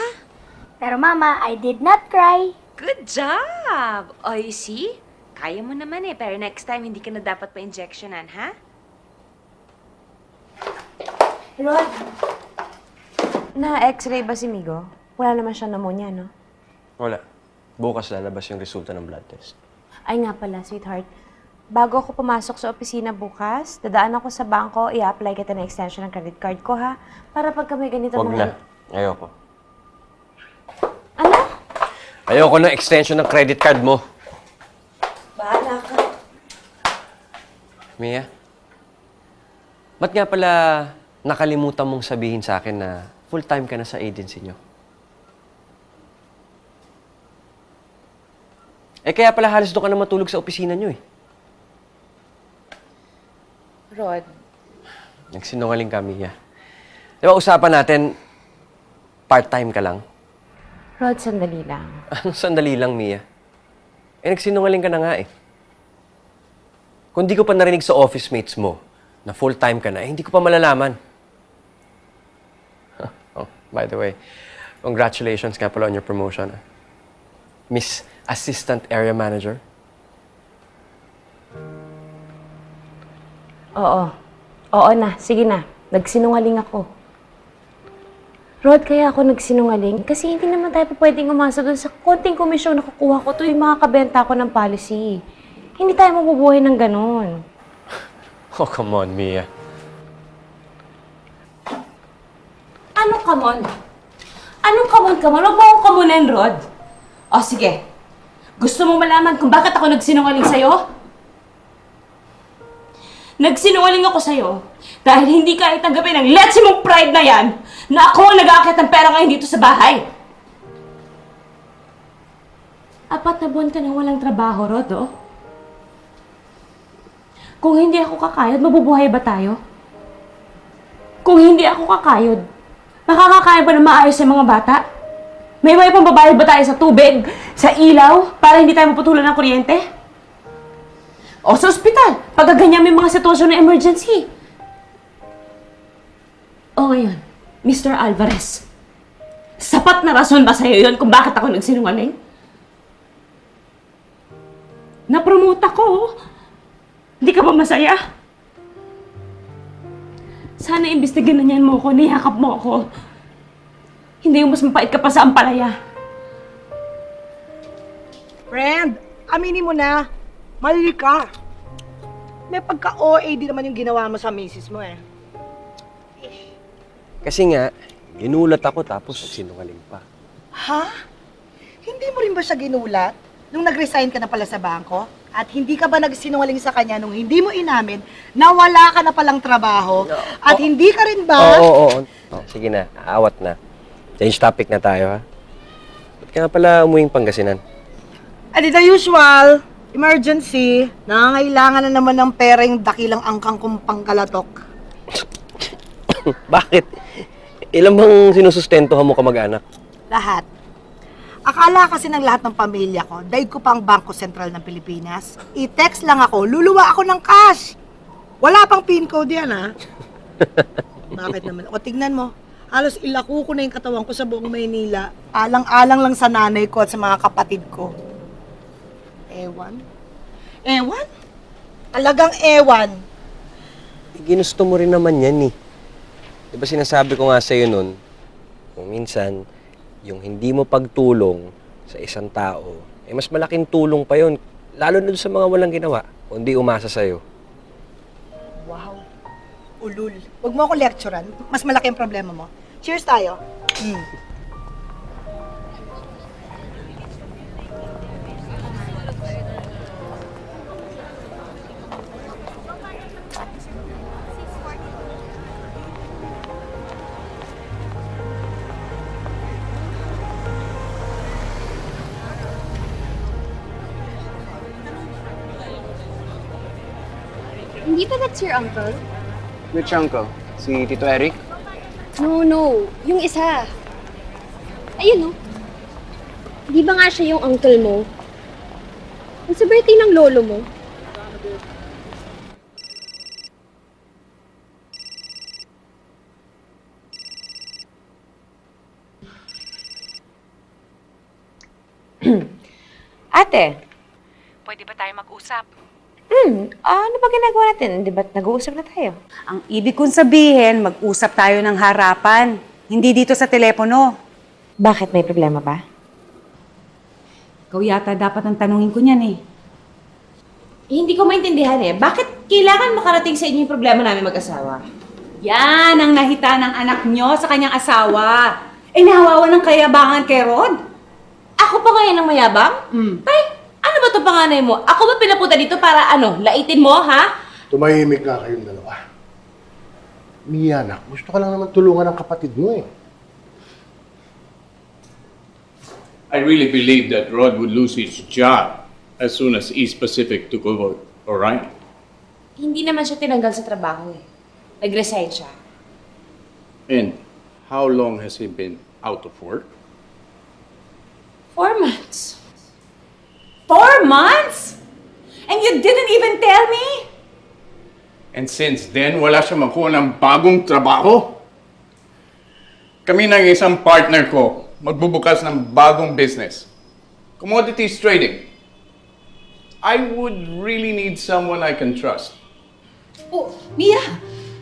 Pero Mama, I did not cry. Good job! O, you see? Kaya mo naman eh, pero next time hindi ka na dapat pa-injectionan, ha? Rod, na-x-ray ba si Migo? Wala naman siya pneumonia, no? Wala. Bukas lalabas yung resulta ng blood test. Ay nga pala, sweetheart. Bago ako pumasok sa opisina bukas, dadaan ako sa bangko, i-apply kita ng extension ng credit card ko, ha? Para pagka may ganito Huwag mga... na. Ayoko. Ano? Ayoko na extension ng credit card mo. Bahala ka. Mia? Ba't nga pala nakalimutan mong sabihin sa akin na full-time ka na sa agency nyo? Kaya pala halos doon ka na matulog sa opisina nyo eh. Rod, Nagsinungaling ka, Mia. Di ba usapan natin, part-time ka lang? Rod, sandali lang. Anong sandali lang, Mia? Nagsinungaling ka na nga eh. Kung di ko pa narinig sa office mates mo na full-time ka na, hindi ko pa malalaman. Oh, by the way, congratulations nga pala on your promotion. Miss Assistant Area Manager. Oo. Oo na. Sige na. Nagsinungaling ako. Rod, kaya ako nagsinungaling kasi hindi naman tayo pwedeng umasa doon sa konting komisyon na kukuha ko to yung mga kabenta ko ng policy. Hindi tayo mabubuhay ng ganun. Oh, come on, Mia. Anong come on? Anong come on? Huwag mo akong kamunin, Rod. O, sige. Gusto mo malaman kung bakit ako nagsinungaling sa'yo? Nagsinungaling ako sa'yo dahil hindi ka itanggapin ang letsi mong pride na yan na ako ang nag-aakit ng pera ngayon dito sa bahay. 4 na buwan ka nang walang trabaho, Rod, oh. Kung hindi ako kakayod, mabubuhay ba tayo? Kung hindi ako kakayod, makakakaya ba na maayos sa mga bata? May pang babayad ba tayo sa tubig, sa ilaw, para hindi tayo maputulan ng kuryente? O sa ospital, pag ganyan may mga sitwasyon na emergency. O ngayon, Mr. Alvarez, sapat na rason ba sa'yo yun kung bakit ako nagsinungaling? Na-promote ako. Hindi ka ba masaya? Sana imbestigan na niyan mo ako, niyakap mo ako. Hindi yung mas mapait ka pa sa ampalaya. Friend, aminin mo na. Mali ka. May pagka-OA din naman yung ginawa mo sa misis mo eh. Kasi nga, ginulat ako tapos sinungaling pa. Ha? Hindi mo rin ba siya ginulat? Nung nag-resign ka na pala sa bangko? At hindi ka ba nagsinungaling sa kanya nung hindi mo inamin na wala ka na palang trabaho? At hindi ka rin ba... Oo. Sige na, aawat na. Change topic na tayo, ha? Ba't ka nga pala umuwing Pangasinan? Adi the usual, emergency, nangangailangan na naman ng pera yung dakilang angkang kong pangkalatok. Bakit? Ilan bang sinusustentuhan mo kamag-anak? Lahat. Akala kasi ng lahat ng pamilya ko, daig ko pa ang Bangko Sentral ng Pilipinas. I-text lang ako, luluwa ako ng cash. Wala pang PIN code yan, ha? Bakit naman? O, tignan mo. Halos ilako ko na yung katawan ko sa buong Maynila. Alang-alang lang sa nanay ko at sa mga kapatid ko. Ewan? Ewan? Talagang ewan. Ginusto mo rin naman yan, eh. Diba sinasabi ko nga sa'yo nun, kung minsan, yung hindi mo pagtulong sa isang tao, mas malaking tulong pa yun. Lalo na sa mga walang ginawa, kundi umasa sa'yo. Wow. Ulul. Huwag mo ako lecturean. Mas malaki ang problema mo. Cheers tayo. Hindi ba that's your uncle? Which uncle? Si Tito Eric? No. Yung isa. Ayun, no? Di ba nga siya yung uncle mo? Ang sa birthday ng lolo mo. Ate, Pwede ba tayo mag-usap? ano ba ginagawa natin? Di ba nag-uusap na tayo? Ang ibig kong sabihin, mag-usap tayo ng harapan. Hindi dito sa telepono. Bakit? May problema ba? Ikaw yata dapat ang tanungin ko niyan eh. Hindi ko maintindihan eh. Bakit kailangan makarating sa inyo yung problema namin mag-asawa? Yan ang nahita ng anak nyo sa kanyang asawa. Eh, nahawawan ng kayabangan kay Rod. Ako pa ngayon ang mayabang? Tay, ano ba ito panganay mo? Ako ba pinapunta dito para laitin mo, ha? Tumahimik nga kayong dalawa. Mia, anak, gusto ka lang naman tulungan ng kapatid mo eh. I really believe that Rod would lose his job as soon as East Pacific took over, all right? Hindi naman siya tinanggal sa trabaho eh. Nag-resign siya. And how long has he been out of work? 4 months. 4 months? And you didn't even tell me? And since then, wala siya makuha ng bagong trabaho. Kami ng isang partner ko, magbubukas ng bagong business. Commodities trading. I would really need someone I can trust. Oh, Mia!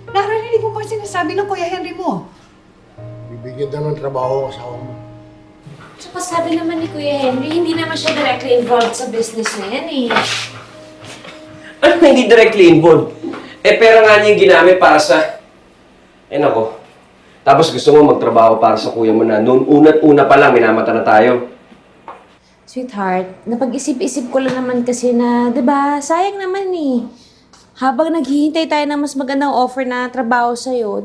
Narinig mo ba sinasabi ng Kuya Henry mo? Bibigyan daw ng trabaho ang asawa mo. Tsaka sabi naman ni Kuya Henry, hindi naman siya directly involved sa business na yan eh. Ano hindi directly involved? Eh, pera nga niya yung ginamit para sa... nako. Tapos gusto mo magtrabaho para sa kuya mo na noon una't-una pa lang, minamata na tayo. Sweetheart, napag-isip-isip ko lang naman kasi na, 'di ba, sayang naman eh. Habang naghihintay tayo ng mas magandang offer na trabaho sa'yo,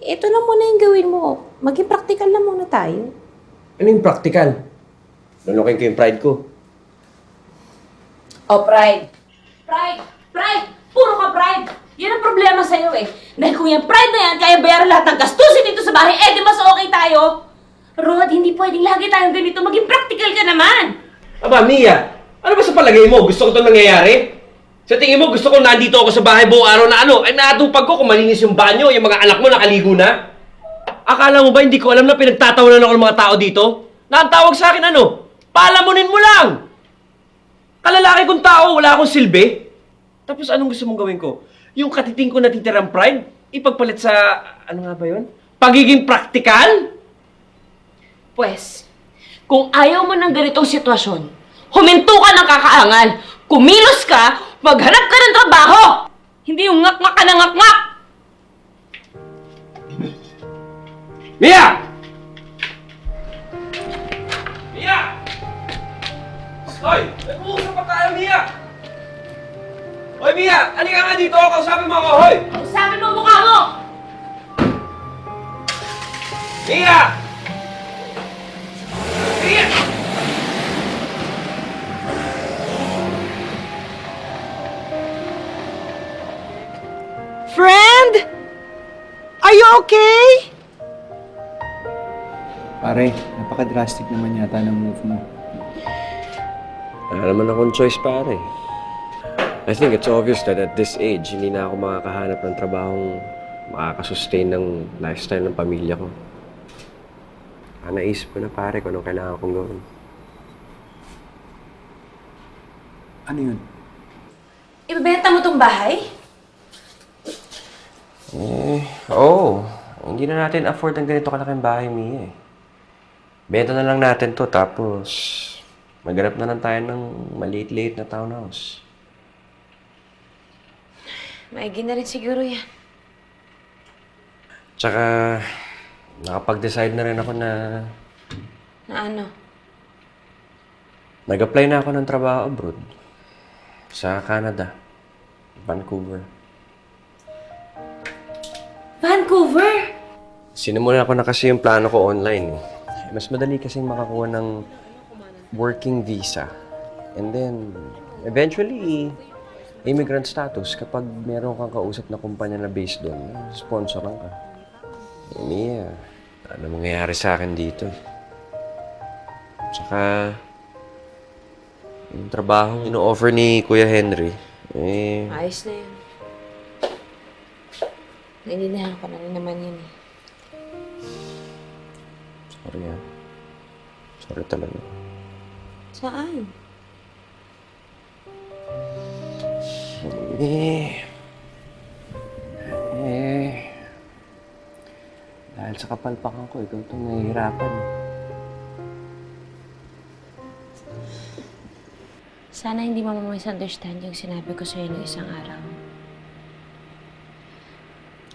ito na muna yung gawin mo. Maging practical na muna tayo. Ano yung practical? Lulukin ko yung pride ko. Oh, pride. Pride! Pride! Puro ka pride! Yan ang problema sa'yo eh. Dahil kung yung pride na yan, kaya bayaran lahat ng gastusin dito sa bahay, di mas okay tayo. Rod, hindi pwedeng lagi tayong ganito. Maging practical ka naman. Aba, Mia, ano ba sa palagay mo? Gusto ko itong nangyayari? Sa tingin mo, gusto ko nandito ako sa bahay buong araw na ay natupag ko kung malinis yung banyo, yung mga anak mo nakaligo na. Akala mo ba hindi ko alam na pinagtatawanan ako ng mga tao dito? Na ang tawag sa akin palamunin mo lang! Kalalaki kong tao, wala akong silbi. Tapos anong gusto mong gawin ko? Yung katiting ko natitirang pride, ipagpalit sa, ano nga ba yun? Pagiging practical? Pwes, kung ayaw mo ng ganitong sitwasyon, huminto ka ng kakaangal, kumilos ka, maghanap ka ng trabaho! Hindi yung ngak-ngak ka ng ngak-ngak! Mia! Mia! Hoy! Nag-uusap pa tayo, Mia! Hoy, Mia! Halika nga dito! Kausapin mo ako, hoy! Kausapin mo mukha mo! Mia! Mia! Friend? Are you okay? Pare, napaka-drastic naman yata ng move mo. Wala naman akong choice, pare. I think it's obvious that at this age, hindi na ako makakahanap ng trabahong makakasustain ng lifestyle ng pamilya ko. Naisip ko na, pare, kung anong kailangan kong gawin. Ano yun? Ibebenta mo tong bahay? Oo. Hindi na natin afford ang ganito kalaking bahay, Mia. Benta na lang natin to, tapos maghanap na lang tayo ng maliit-liit na townhouse. Maigi na rin siguro yan. Tsaka, nakapag-decide na rin ako na Na ano? nag-apply na ako ng trabaho abroad. Sa Canada. Vancouver. Vancouver? Sinimulan ko na kasi yung plano ko online. Mas madali kasing makakuha ng working visa. And then, eventually, immigrant status kapag meron kang kausap na kumpanya na based doon, sponsoran ka. Mia, ano mangyayari sa akin dito? Tsaka, yung trabaho ino-offer ni Kuya Henry, Ayos na yun. Naintindihan ko na rin naman yun eh. sorry ah. Sorry talaga. Saan? Dahil sa kapalpakan ko, ikaw itong nahihirapan. Sana hindi mo misunderstand yung sinabi ko sa'yo noong isang araw.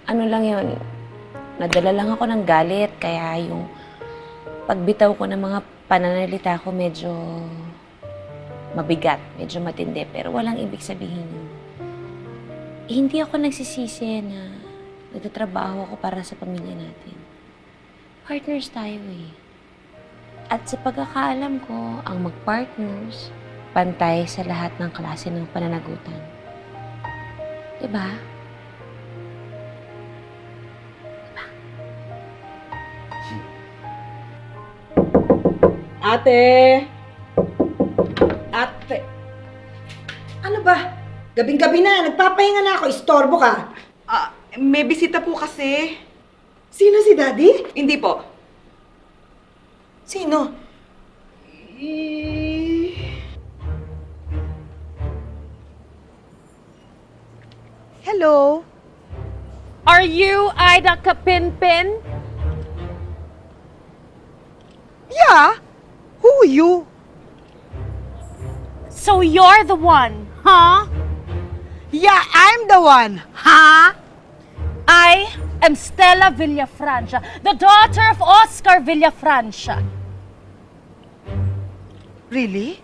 Ano lang yun, nadala lang ako ng galit, kaya yung pagbitaw ko ng mga pananalita ko medyo mabigat, medyo matindi, pero walang ibig sabihin yun. Hindi ako nagsisisi na nagtatrabaho ako para sa pamilya natin. Partners tayo eh. At sa pagkakaalam ko, ang mag-partners, pantay sa lahat ng klase ng pananagutan. Diba? Ate! Ate! Ano ba? Gabing-gabi na. Nagpapahinga na ako. Istorbo ka. May bisita po kasi. Sino si Daddy? Hindi po. Sino? Hello? Are you Ida Kapinpin? Yeah? Who are you? So you're the one, huh? Yeah, I'm the one. Huh? I am Stella Villafrancia, the daughter of Oscar Villafrancia. Really?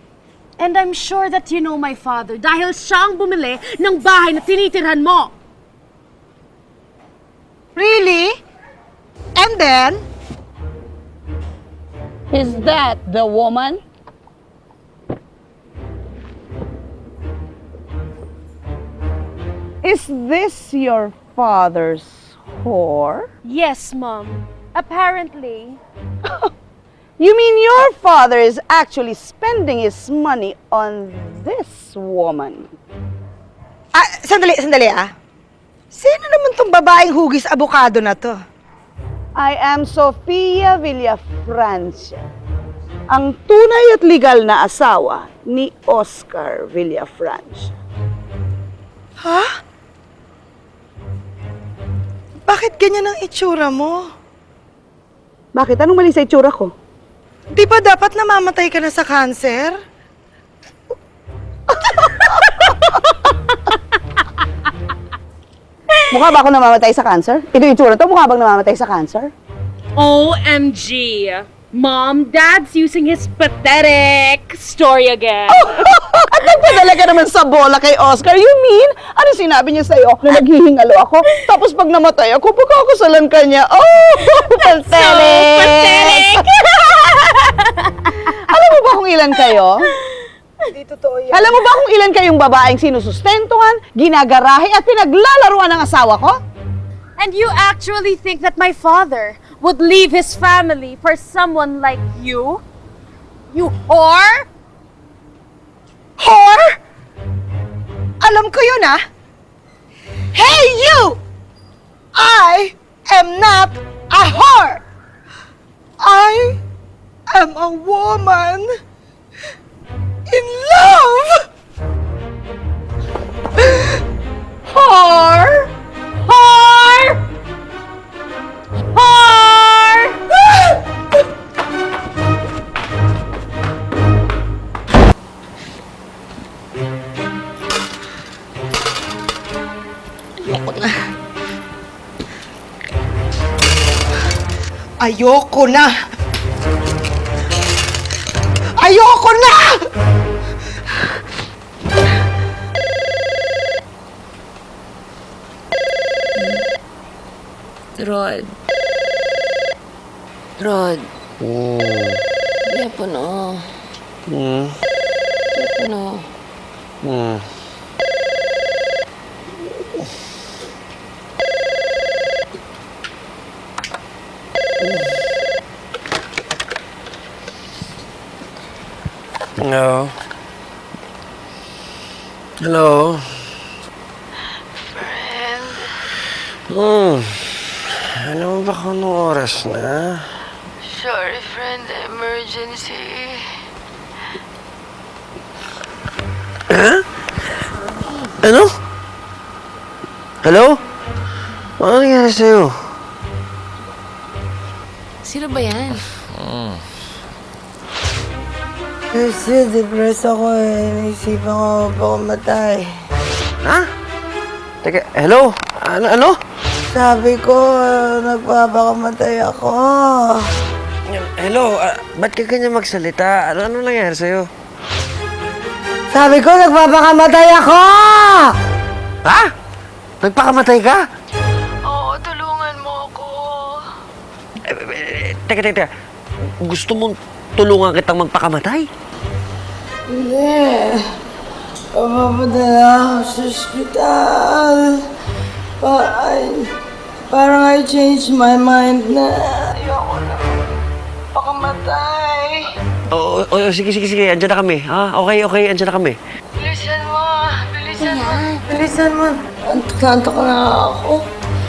And I'm sure that you know my father dahil siya ang bumili ng bahay na tinitirhan mo. Really? And then? Is that the woman? Is this your father's whore? Yes, Mom. Apparently. You mean your father is actually spending his money on this woman? Sandali ah. Sino naman tong babaeng hugis abukado na to? I am Sofia Villafrancia, ang tunay at legal na asawa ni Oscar Villafrancia. Ha? Bakit ganyan ang itsura mo? Bakit? Anong mali sa itsura ko? Di ba dapat namamatay ka na sa cancer? Mukha ba ako namamatay sa cancer? Ito yung itsura to, mukha bang namamatay sa cancer? OMG. Mom, Dad's using his pathetic story again. At nagpadala ka naman sa bola kay Oscar. You mean? Ano sinabi niya sa'yo? Na naghihingalo ako? Tapos pag namatay ako, pagkakasalan ka niya. Oh, pathetic! So pathetic! Alam mo ba kung ilan kayo? Hindi totoo yan. Alam mo ba kung ilan kayong babaeng sinusustentuhan, ginagarahe at pinaglalaruan ng asawa ko? And you actually think that my father would leave his family for someone like you? You whore? Whore? Alam ko yun ah. Hey you! I am not a whore. I am a woman in love. Whore! Whore! Whore! Ayoko na. Ayoko na! Rod. Rod. Yapo na. Yapo na. Hello? Hello? Friend. Alam mo ba kung anong oras na? Sorry, friend. Emergency. Ha? Ano? Hello? Ano nangyari sa'yo? Sino ba yan? Kasi depressed ako eh. Naisipan ko pakamatay. Ha? Teka, hello? Ano? Sabi ko, nagpapakamatay ako. Hello? Ba't ka ganyan magsalita? Ano nangyari sa'yo? Sabi ko, nagpapakamatay ako! Ha? Nagpakamatay ka? Oo, tulungan mo ako. Teka. Gusto mong tulungan kitang magpakamatay? Hindi. Papapadala ako sa ospital. Parang I changed my mind na ayoko na pakamatay. Oo, sige. Andiyan na kami. Ha? Okay. Andiyan na kami. Bilisan mo. Bilisan mo. Antok na ako.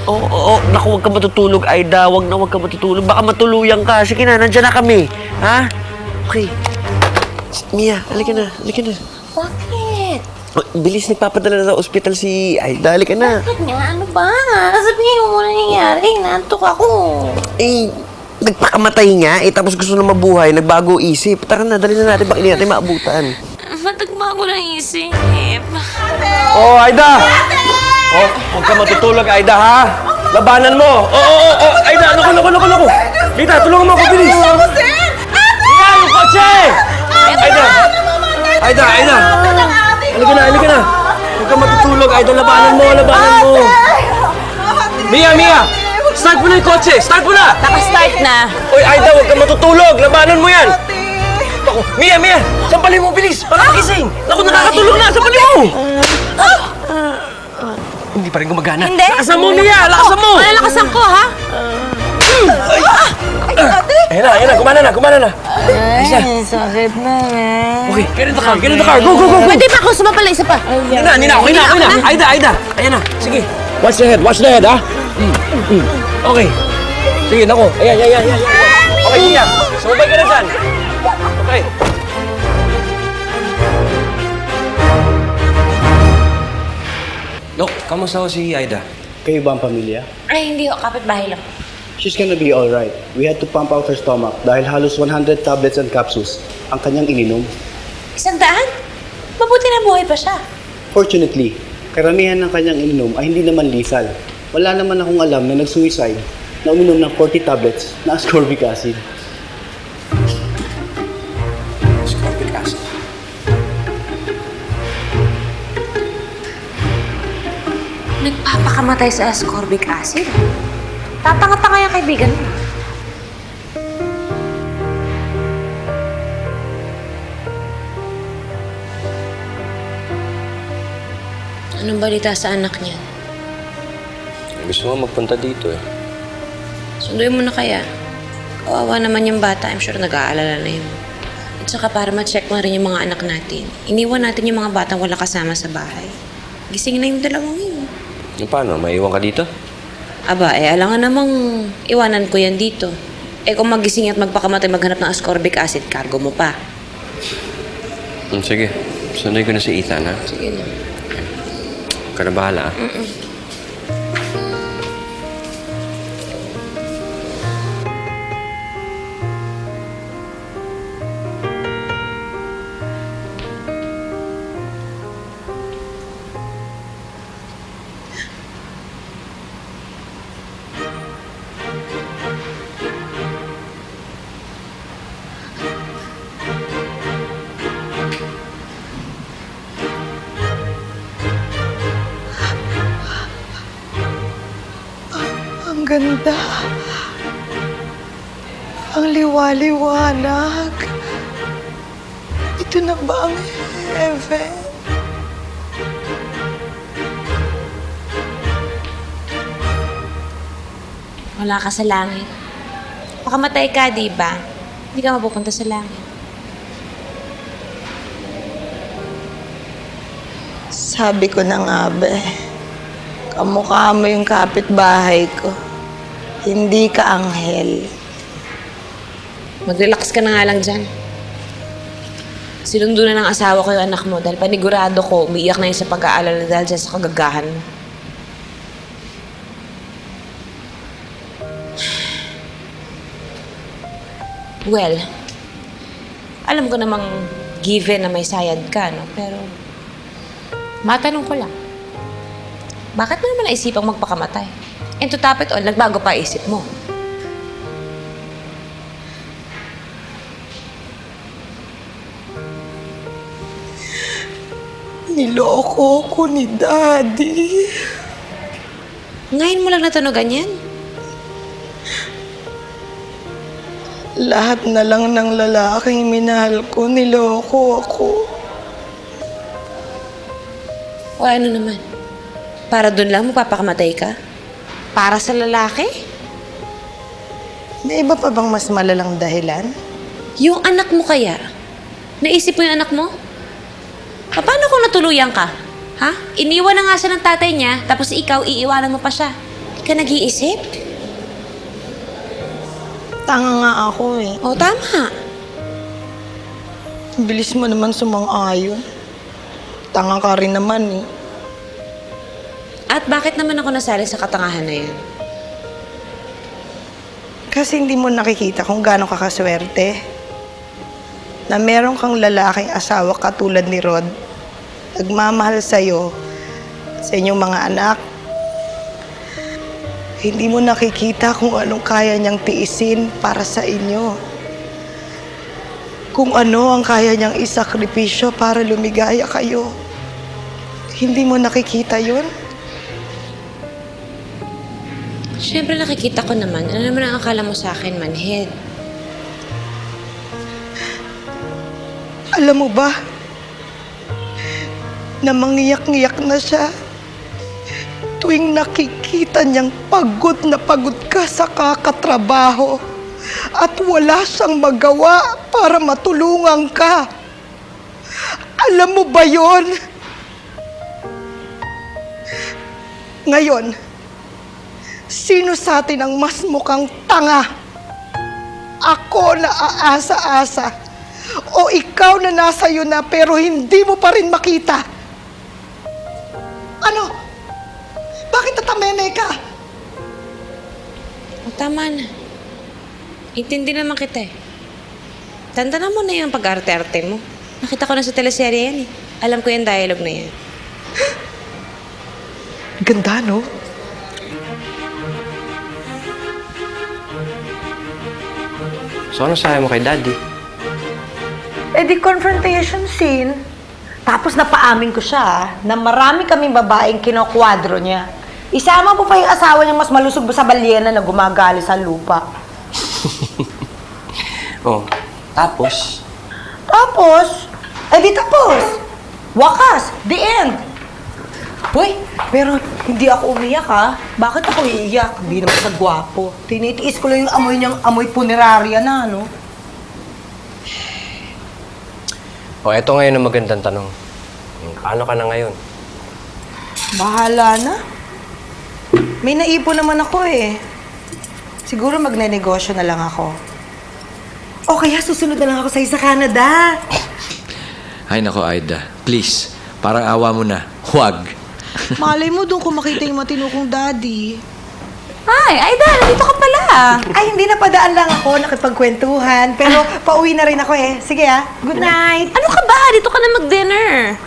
Oo. Naku, huwag ka matutulog, Aida. Huwag ka matutulog. Baka matuluyan ka. Sige na, nandiyan na kami. Ha? Okay. Mia, halika na. Bakit? Oh, bilis, nagpapadala na sa ospital si Aida. Halika na. Bakit nga? Ano ba? Sabihin mo muna nangyayari. Nantok ako. Nagpakamatay nga. Tapos gusto na mabuhay. Nagbago isip. Tara na, dali na natin. Baka hindi natin maabutan. Matagbago ng isip. Oh, Aida! Oh, huwag ka matutulog, Aida, ha? Labanan mo! Aida, naku! Lita, tulungan mo ako, bilis! Mia, yung kotse! Aida! Halika na! Huwag ka matutulog, Aida, labanan mo! Mia! Start mo na yung kotse! Start mo na! Naka-start na. Oy, Aida, huwag ka matutulog! Labanan mo yan! Ako, Mia! Sampalin mo, bilis! Para magising! Naku, nakakatulog na! Sampalin mo! Hindi pa rin gumagana. Hindi? Lakasan mo, Mia! Lakasan mo! Malalakasan ko, ha? Ayan na, gumana na. Ay, sakit na eh. Okay, get in the car. Go. Pwede pa ako sumapala isa pa. Hindi na. Aida. Ayan na. Sige. Watch the head, ha? Okay. Sige, naku. Ayan. Okay, Mia. Sumabay ka na dyan. Okay. Dok, kamusta ko si Aida? Kayo ba ang pamilya? Ay, hindi. Kapit-bahay lang. She's gonna be alright. We had to pump out her stomach dahil halos 100 tablets and capsules ang kanyang ininom. 100? Mabuti na buhay pa siya. Fortunately, karamihan ng kanyang ininom ay hindi naman lethal. Wala naman akong alam na nag-suicide na uminom ng 40 tablets na ascorbic acid. Ascorbic acid? Nagpapakamatay sa ascorbic acid? Tatanga-tanga yung kaibigan mo. Anong balita sa anak niya? Gusto mo magpunta dito eh. Sunduin mo na kaya. Kawawa naman yung bata. I'm sure nag-aalala na yun. At saka para ma-check mo rin yung mga anak natin. Iniwan natin yung mga batang wala kasama sa bahay. Gising na yung dalawang yun. Paano? Maiwan ka dito? Aba, alangan namang iwanan ko yan dito. Kung magising at magpakamatay maghanap ng ascorbic acid, cargo mo pa. Sige. Sunday ko na si Ethan, ha? Sige na. Ka na bahala, ha? Ang ganda. Ang liwaliwanag. Ito na ba ang heaven? Wala ka sa langit. Pakamatay ka, di ba? Hindi ka mapupunta sa langit. Sabi ko na nga ba, kamukha mo yung kapitbahay ko. Hindi ka anghel. Mag-relax ka na nga lang dyan. Sinundo na ng asawa ko yung anak mo dahil panigurado ko, umiiyak na yun sa pag-aalala dahil dyan sa kagagahan mo. Well, Alam ko namang given na may sayad ka, no? Pero, matanong ko lang, bakit mo naman naisipang magpakamatay? And to top it all, nagbago pa isip mo. Niloko ko ni Daddy. Ngayon mo lang natunugan yan? Lahat na lang ng lalaking minahal ko, niloko ako. O ano naman? Para dun lang magpapakamatay ka? Para sa lalaki? May iba pa bang mas malalang dahilan? Yung anak mo kaya? Naisip mo yung anak mo? Paano kung natuluyan ka? Ha? Iniwan na nga siya ng tatay niya, tapos ikaw, iiwanan mo pa siya. Di ka nag-iisip? Tanga nga ako eh. O, tama. Bilis mo naman sumang-ayon. Tanga ka rin naman eh. At bakit naman ako nasali sa katangahan na yun? Kasi hindi mo nakikita kung gaano ka kaswerte. Na meron kang lalaking asawa katulad ni Rod. Nagmamahal sa'yo, sa inyong mga anak. Hindi mo nakikita kung anong kaya niyang tiisin para sa inyo. Kung ano ang kaya niyang isakripisyo para lumigaya kayo. Hindi mo nakikita yun? Siyempre nakikita ko naman. Ano naman ang akala mo sa akin, manhid? Alam mo ba, na mangiyak-ngiyak na siya tuwing nakikita niyang pagod na pagod ka sa kakatrabaho at wala siyang magawa para matulungan ka. Alam mo ba yon? Ngayon, sino sa atin ang mas mukhang tanga? Ako na aasa-asa o ikaw na nasa iyo na pero hindi mo pa rin makita? Ano? Bakit natameme ka? O, tama na. Intindi naman kita eh. Tandaan mo na yung pag-arte-arte mo. Nakita ko na sa teleserye yan eh. Alam ko yung dialogue na yan. Ganda, no? So ano sabi mo kay Daddy? Eh di confrontation scene. Tapos napaamin ko siya na marami kaming babaeng kinokwadro niya. Isama po pa yung asawa niyang mas malusog sa balyena na gumagali sa lupa. Oh, tapos? Tapos, eh di tapos. Wakas, the end. Hoy, pero hindi ako umiyak ha. Bakit ako iiyak? Hindi naman sa gwapo. Tinitiis ko lang yung amoy niyang amoy punerarya na, no? Oh, eto ngayon ang magandang tanong. Paano ka na ngayon? Bahala na. May naipon naman ako eh. Siguro magne-negosyo na lang ako. O kaya susunod na lang ako sa Canada. Ay nako, Aida. Please, parang awa mo na. Huwag. Malay mo doon kung makita yung matinukong daddy. Ay, Aida, nandito ka pala. Ay, hindi na padaan lang ako, nakipagkwentuhan. Pero pauwi na rin ako eh. Sige ah, good night. Ano ka ba? Dito ka na mag-dinner.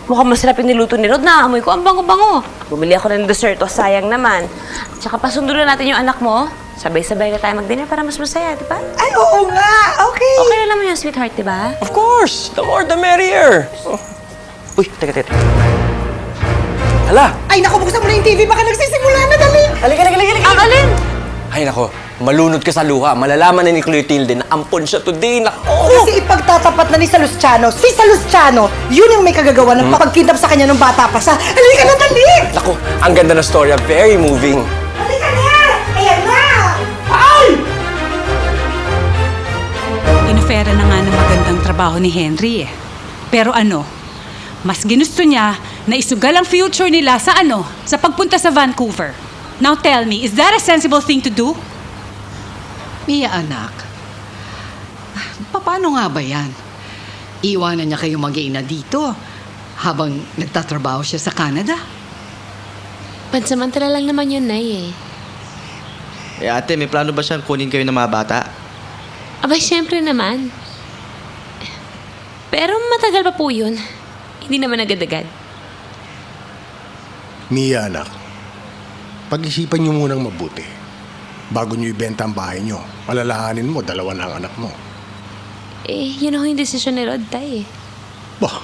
Mukhang masarap yung niluto ni Rod. Naamoy ko ang bango-bango. Bumili ako ng dessert. O, sayang naman. Tsaka pasundo na natin yung anak mo. Sabay-sabay na tayo mag-dinner para mas masaya, di ba? Ay, oo nga. Okay. Okay na naman yung sweetheart, di ba? Of course! The more the merrier! Uy, teka. Hala! Ay, naku, buksan mo na yung TV. Baka nagsisimula na, dali. Halika. Ang alin? Ay, nako. Malunod ka sa luha. Malalaman na ni Clotilde na ampon siya today. Nako! Kasi ipagtatapat na ni Salustiano. Si Salustiano, yun yung may kagagawa ng pagkidnap sa kanya nung bata pa siya. Halika na, dali. Nako, ang ganda ng storya. Very moving. Halika na. Ayan na. Ay! Inofera na nga ng magandang trabaho ni Henry eh. Pero ano, mas ginusto niya na isugal ang future nila sa sa pagpunta sa Vancouver. Now tell me, is that a sensible thing to do? Mia, anak. Paano nga ba yan? Iwanan niya kayo mag-iina dito habang nagtatrabaho siya sa Canada? Pansamantala lang naman yun, Nay eh. Eh ate, may plano ba siyang kunin kayo ng mga bata? Aba, syempre naman. Pero matagal pa po yun. Hindi naman agad-agad. Mia, anak. Pag-isipan niyo munang mabuti. Bago niyo ibenta ang bahay niyo, alalahanin mo, 2 na ang anak mo. Yun ako yung desisyon ni Rod, Tay. Bah,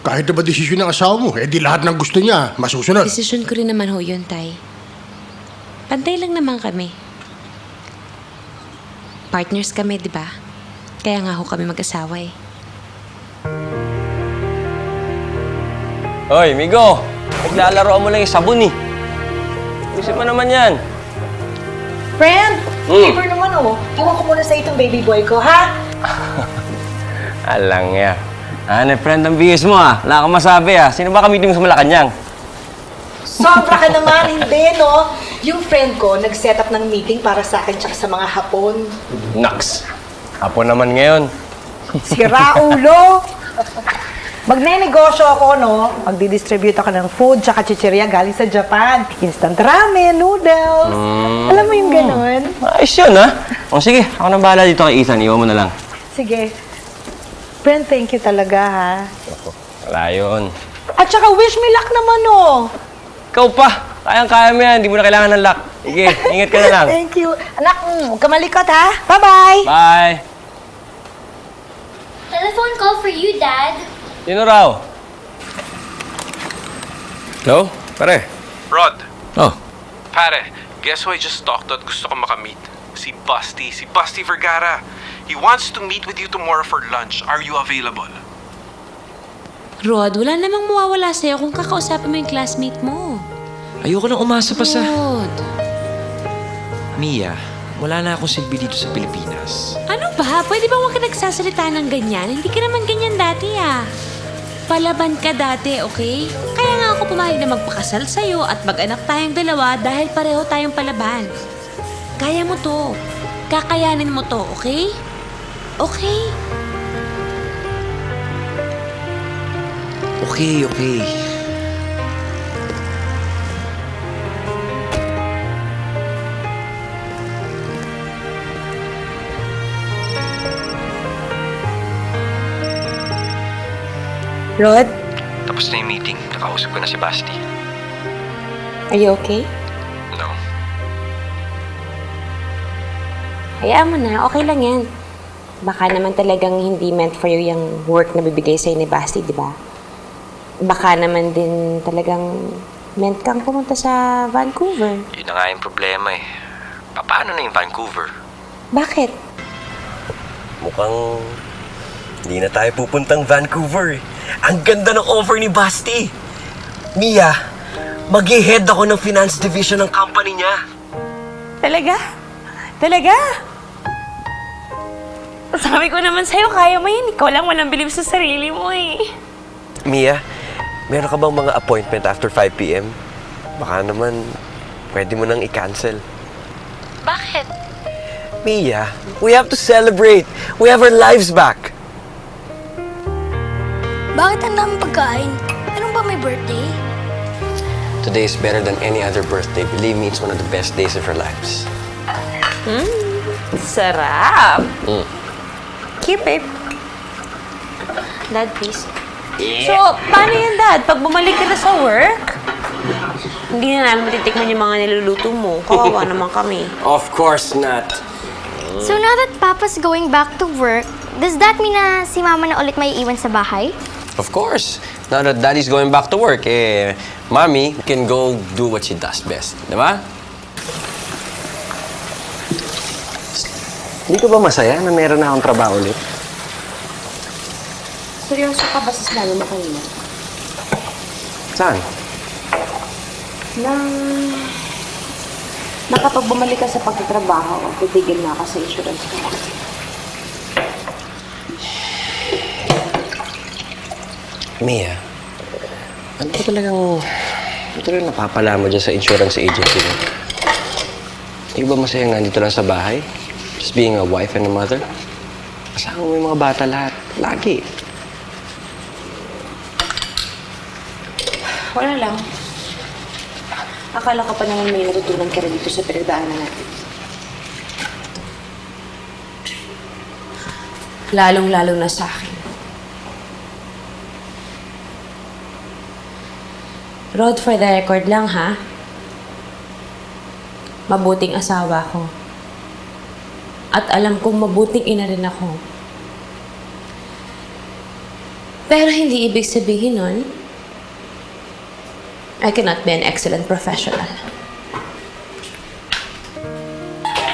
kahit na ba desisyon ng asawa mo, di lahat ng gusto niya masusunod. Desisyon ko rin naman ho yun, Tay. Pantay lang naman kami. Partners kami, di ba? Kaya nga ho kami mag-asawa eh. Hoy, Migo! Naglalaroan mo lang yung sabon eh. Isip mo naman yan. Friend, favor naman Iwan ko muna sa itong baby boy ko, ha? Alang ya. Friend ang bihis mo Wala kang masabi Sino ba kamitin mo sa Malacanang? Sobra ka naman, hindi, no? Yung friend ko, nag-set up ng meeting para sa akin tsaka sa mga Hapon. Naks! Hapon naman ngayon. Sira ulo! Magne-negosyo ako, no? Magdi-distribute ako ng food tsaka chichirya galing sa Japan. Instant ramen, noodles. Alam mo yung ganon? Ayos yun, O sige, ako nang bahala dito kay Ethan. Iwan mo na lang. Sige. Friend, thank you talaga, ha? Wala yun. At saka wish me luck naman, Ikaw pa! Kayang-kaya mo yan. Hindi mo na kailangan ng luck. Sige, ingat ka na lang. Thank you. Anak, huwag ka malikot, ha? Bye-bye! Bye! Telephone call for you, Dad. Sino raw? Hello? Pare? Rod, Oh, pare, guess who I just talked to at gusto ko makamit? Si Busty Vergara. He wants to meet with you tomorrow for lunch. Are you available? Rod, wala namang mawawala sa'yo kung kakausapin mo yung classmate mo. ayoko nang umasa pa sa... Rod. Mia, wala na akong silbi dito sa Pilipinas. Ano ba? Pwede ba huwag ka nagsasalita ng ganyan? Hindi ka naman ganyan dati Palaban ka dati, okay? Kaya nga ako pumayag na magpakasal sa'yo at mag-anak tayong dalawa dahil pareho tayong palaban. Kaya mo to. Kakayanin mo to, okay? Okay? Okay. Rod, Tapos na yung meeting. Nakausap ko na si Basti. are you okay? No. Hayaan mo na, okay lang yan. Baka naman talagang hindi meant for you yung work na bibigay sa'yo ni Basti, di ba? Baka naman din talagang meant kang pumunta sa Vancouver. Yun na nga yung problema eh. Paano na yung Vancouver? Bakit? Mukhang hindi na tayo pupuntang Vancouver eh. Ang ganda ng offer ni Basti. Mia, mag-head ako ng finance division ng company niya. Talaga? Talaga? Sabi ko naman sa'yo, kaya mo yun. Ikaw lang walang bilib sa sarili mo eh. Mia, meron ka bang mga appointment after 5 p.m.? Baka naman, pwede mo nang i-cancel. Bakit? Mia, we have to celebrate. We have our lives back. Bakit ang daming pagkain? Anong ba may birthday? Today is better than any other birthday. Believe me, it's one of the best days of our lives. Sarap. Keep it. Dad, please. So, paano yan, Dad? Pag bumalik ka na sa work, hindi na namin matitikman yung mga niluluto mo. Kawawa naman kami. Of course not. So now that Papa's going back to work, does that mean na si Mama na ulit may iwan sa bahay? Of course. Now that Daddy's going back to work, Mommy can go do what she does best. Di ba? Hindi ka ba masaya na meron na akong trabaho ulit? Seryoso ka ba sa sinabi mo kanina? Saan? Na kapag bumalik ka sa pagtatrabaho, titigil na ka sa insurance ko. Mia, ano ba talagang napapala mo dyan sa insurance agency mo? Hindi ba masaya nga dito lang sa bahay? Just being a wife and a mother? Kasama mo yung mga bata lahat. Lagi. Wala lang. Akala ko pa naman may natutunan ka rin dito sa pinagdaanan natin. Lalong-lalo na sa akin. Rod, for the record lang ha. Mabuting asawa ko. At alam kong mabuting ina rin ako. Pero hindi ibig sabihin nun, I cannot be an excellent professional.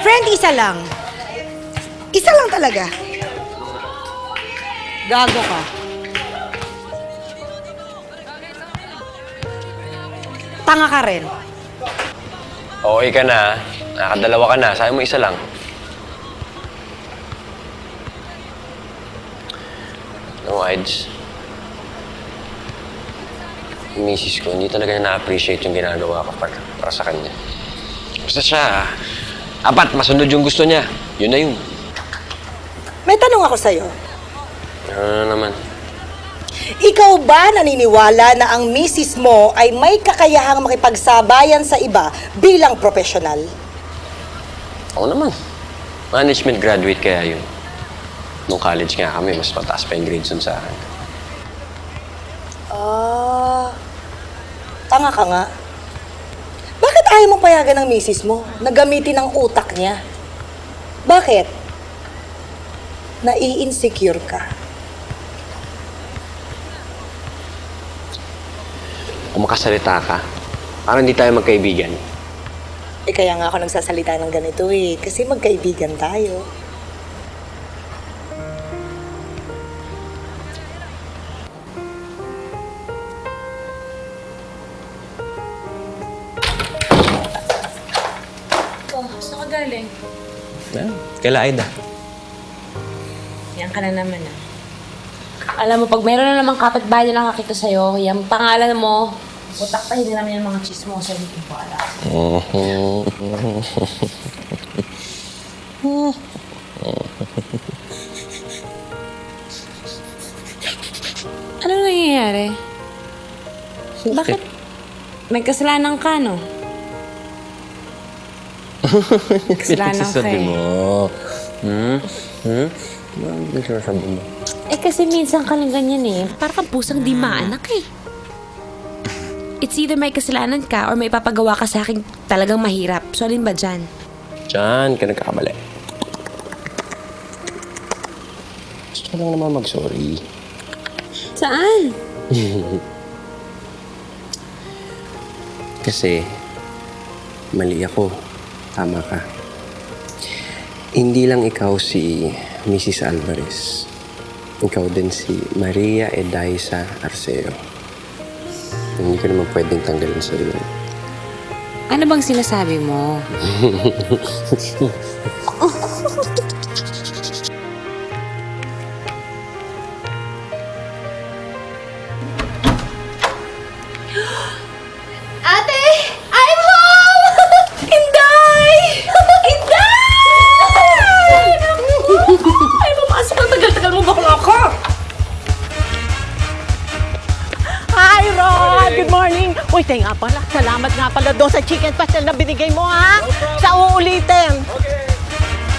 Friend, isa lang. Isa lang talaga. Gago ka. Tanga ka rin. Okay ka na. Nakadalawa ka na. Sabi mo isa lang. No, Ides. Yung misis ko, hindi talaga niya na-appreciate yung ginagawa ko para sa kanya. Basta siya, apat, masunod yung gusto niya. Yun na yun. May tanong ako sa'yo. Ano na naman? Ikaw ba naniniwala na ang misis mo ay may kakayahang makipagsabayan sa iba bilang profesional? Oo naman. Management graduate kaya yun. Nung college nga kami, mas mataas pa yung grades dun sa akin. Tanga ka nga. Bakit ayaw mong payagan ng misis mo na gamitin ang utak niya? Bakit? Nai-insecure ka. Kung makasalita ka, parang hindi tayo magkaibigan. Kaya nga ako nagsasalita ng ganito kasi magkaibigan tayo. Saan ka galing? Kaila Aida. Yan ka na naman ah. Alam mo, pag meron na namang kapitbahay na nakakita sa'yo, yung pangalan mo, putaktahin na naman yung mga chismosa, hindi ko alam. Ano nangyayari? Bakit? May kasalanan ka, no? Kasalanan ka Sabi eh. mo. Ano sabi mo? Eh kasi minsan ka lang ganyan eh. Parang kang pusang di maanak eh. It's either may kasalanan ka or may papagawa ka sa akin talagang mahirap. So alin ba dyan? Diyan ka nagkakamali. Gusto ko lang naman mag-sorry. Saan? Kasi, mali ako. Tama ka. Hindi lang ikaw si Mrs. Alvarez. Ikaw din si Maria Edaisa Arceo. Hindi ko naman pwedeng tanggalin sa iyo. Ano bang sinasabi mo? Ate! I'm home! Inday! Inday! Ay, pumasok ang tagal-tagal mo bakla ako! Hi, Rod! Good morning! Uy, tayo nga pala. Salamat nga pala doon sa chicken pastel na binigay mo, ha? Sa uulitin.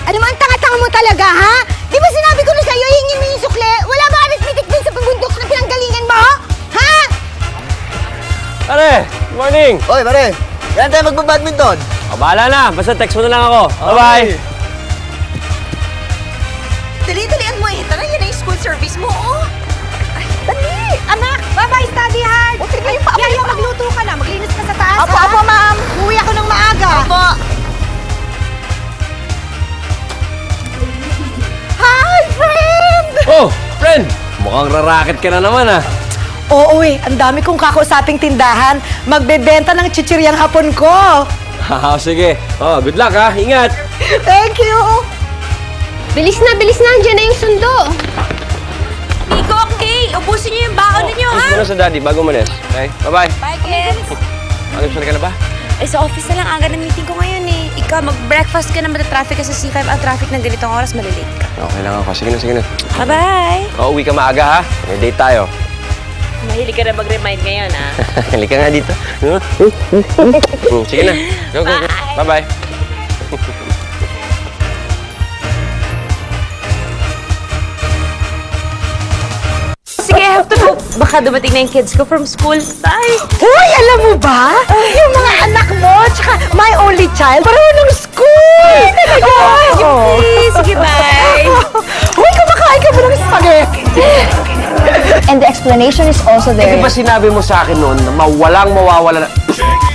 Ano man, tanga-tanga mo talaga, ha? Di ba sinabi ko na sa'yo, hingin mo yung sukle? Wala ba arithmetic din sa pagbundok na pinanggalingan mo? Ha? Pare! Good morning! Oy, pare! Kailan tayo magbabadminton? Bahala na! Basta text mo na lang ako. Bye-bye! Dali-dalian mo eh. Tara, yan na yung school service mo, oh. Ay, dali! Anak! Bye-bye, study hard! O, sige, Yaya, magluto ka na. Maglinis ka sa taas, Opo, ha? opo, ma'am. Uwi ako ng maaga. Opo. Hi, friend! Oh! Friend! Mukhang rarakit ka na naman, ah. Oo ang dami kong kakausaping tindahan. Magbebenta ng chichiryang hapon ko. Sige. Oh, good luck, ha. Ingat! Thank you! Bilis na, andyan na yung sundo. Nico, okay! Ubusin niyo yung baon ninyo, ha? Push mo na sa daddy bago umalis. Okay? Bye-bye! Bye, kids! Mag-almusal ka na ba? Eh, sa office na lang. Aga ng meeting ko ngayon eh. Ikaw, mag-breakfast ka na, matatraffic ka sa C5. Ang traffic ng ganitong oras, malilate ka. Okay lang ako. Sige na. Bye-bye! Uwi ka maaga, ha? May date tayo. Mahilig ka na mag-remind ngayon, ha? Halika nga dito. Sige na. Go. Bye-bye. Sige, I have to go. Baka dumating na yung kids ko from school. Bye! Hoy, alam mo ba? Yung mga anak mo, tsaka my only child, pareho ng school! Oo. Sige, bye! Hoy, kumakain ka ba ng spaghetti? And the explanation is also Eh, di ba sinabi mo sa akin noon na walang mawawala na...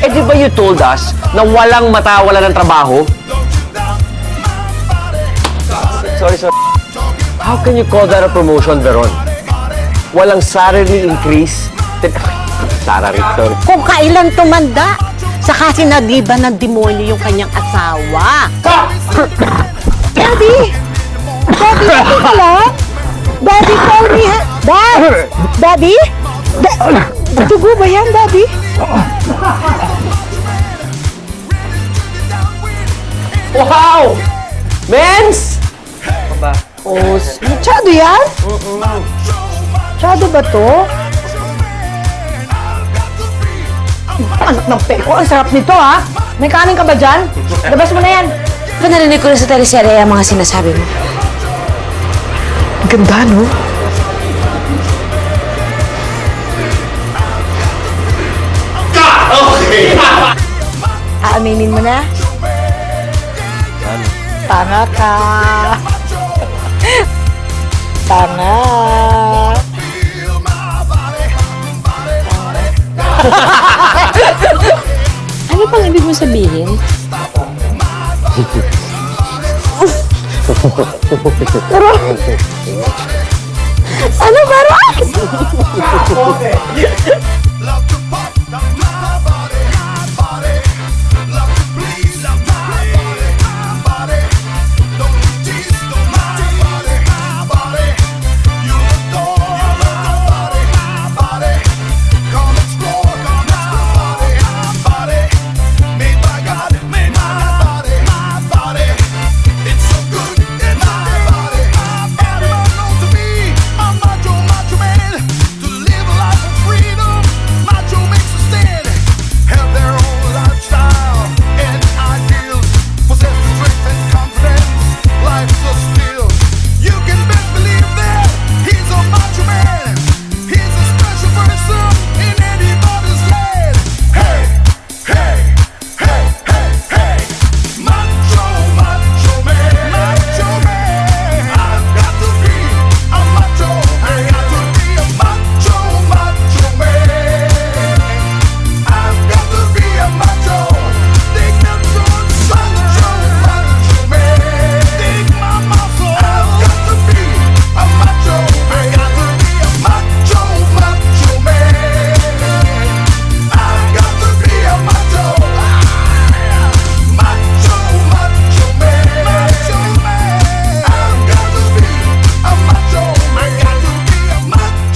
Eh, di ba you told us na walang matawala ng trabaho? Sorry. How can you call that a promotion, Veron? Walang salary increase? Salary, sorry. Kung kailan tumanda, saka sinadiba ng demonyo yung kanyang asawa. Daddy! Daddy, okay ka lang? Daddy, call me, ha? Daddy? Dugo ba yan, Daddy? Wow! Mens! Ba? Oh, masyado yan? Masyado ba to? Anak ng peko, ang sarap nito, ha? May kanin ka ba dyan? Labas mo na yan. Diba narinig ko na sa teleserye ang mga sinasabi mo? Ganda, no? Okay! Aaminin mo na? Ano? Tanga ka. Tanga. Ano pang ibig mo sabihin? Ano ba?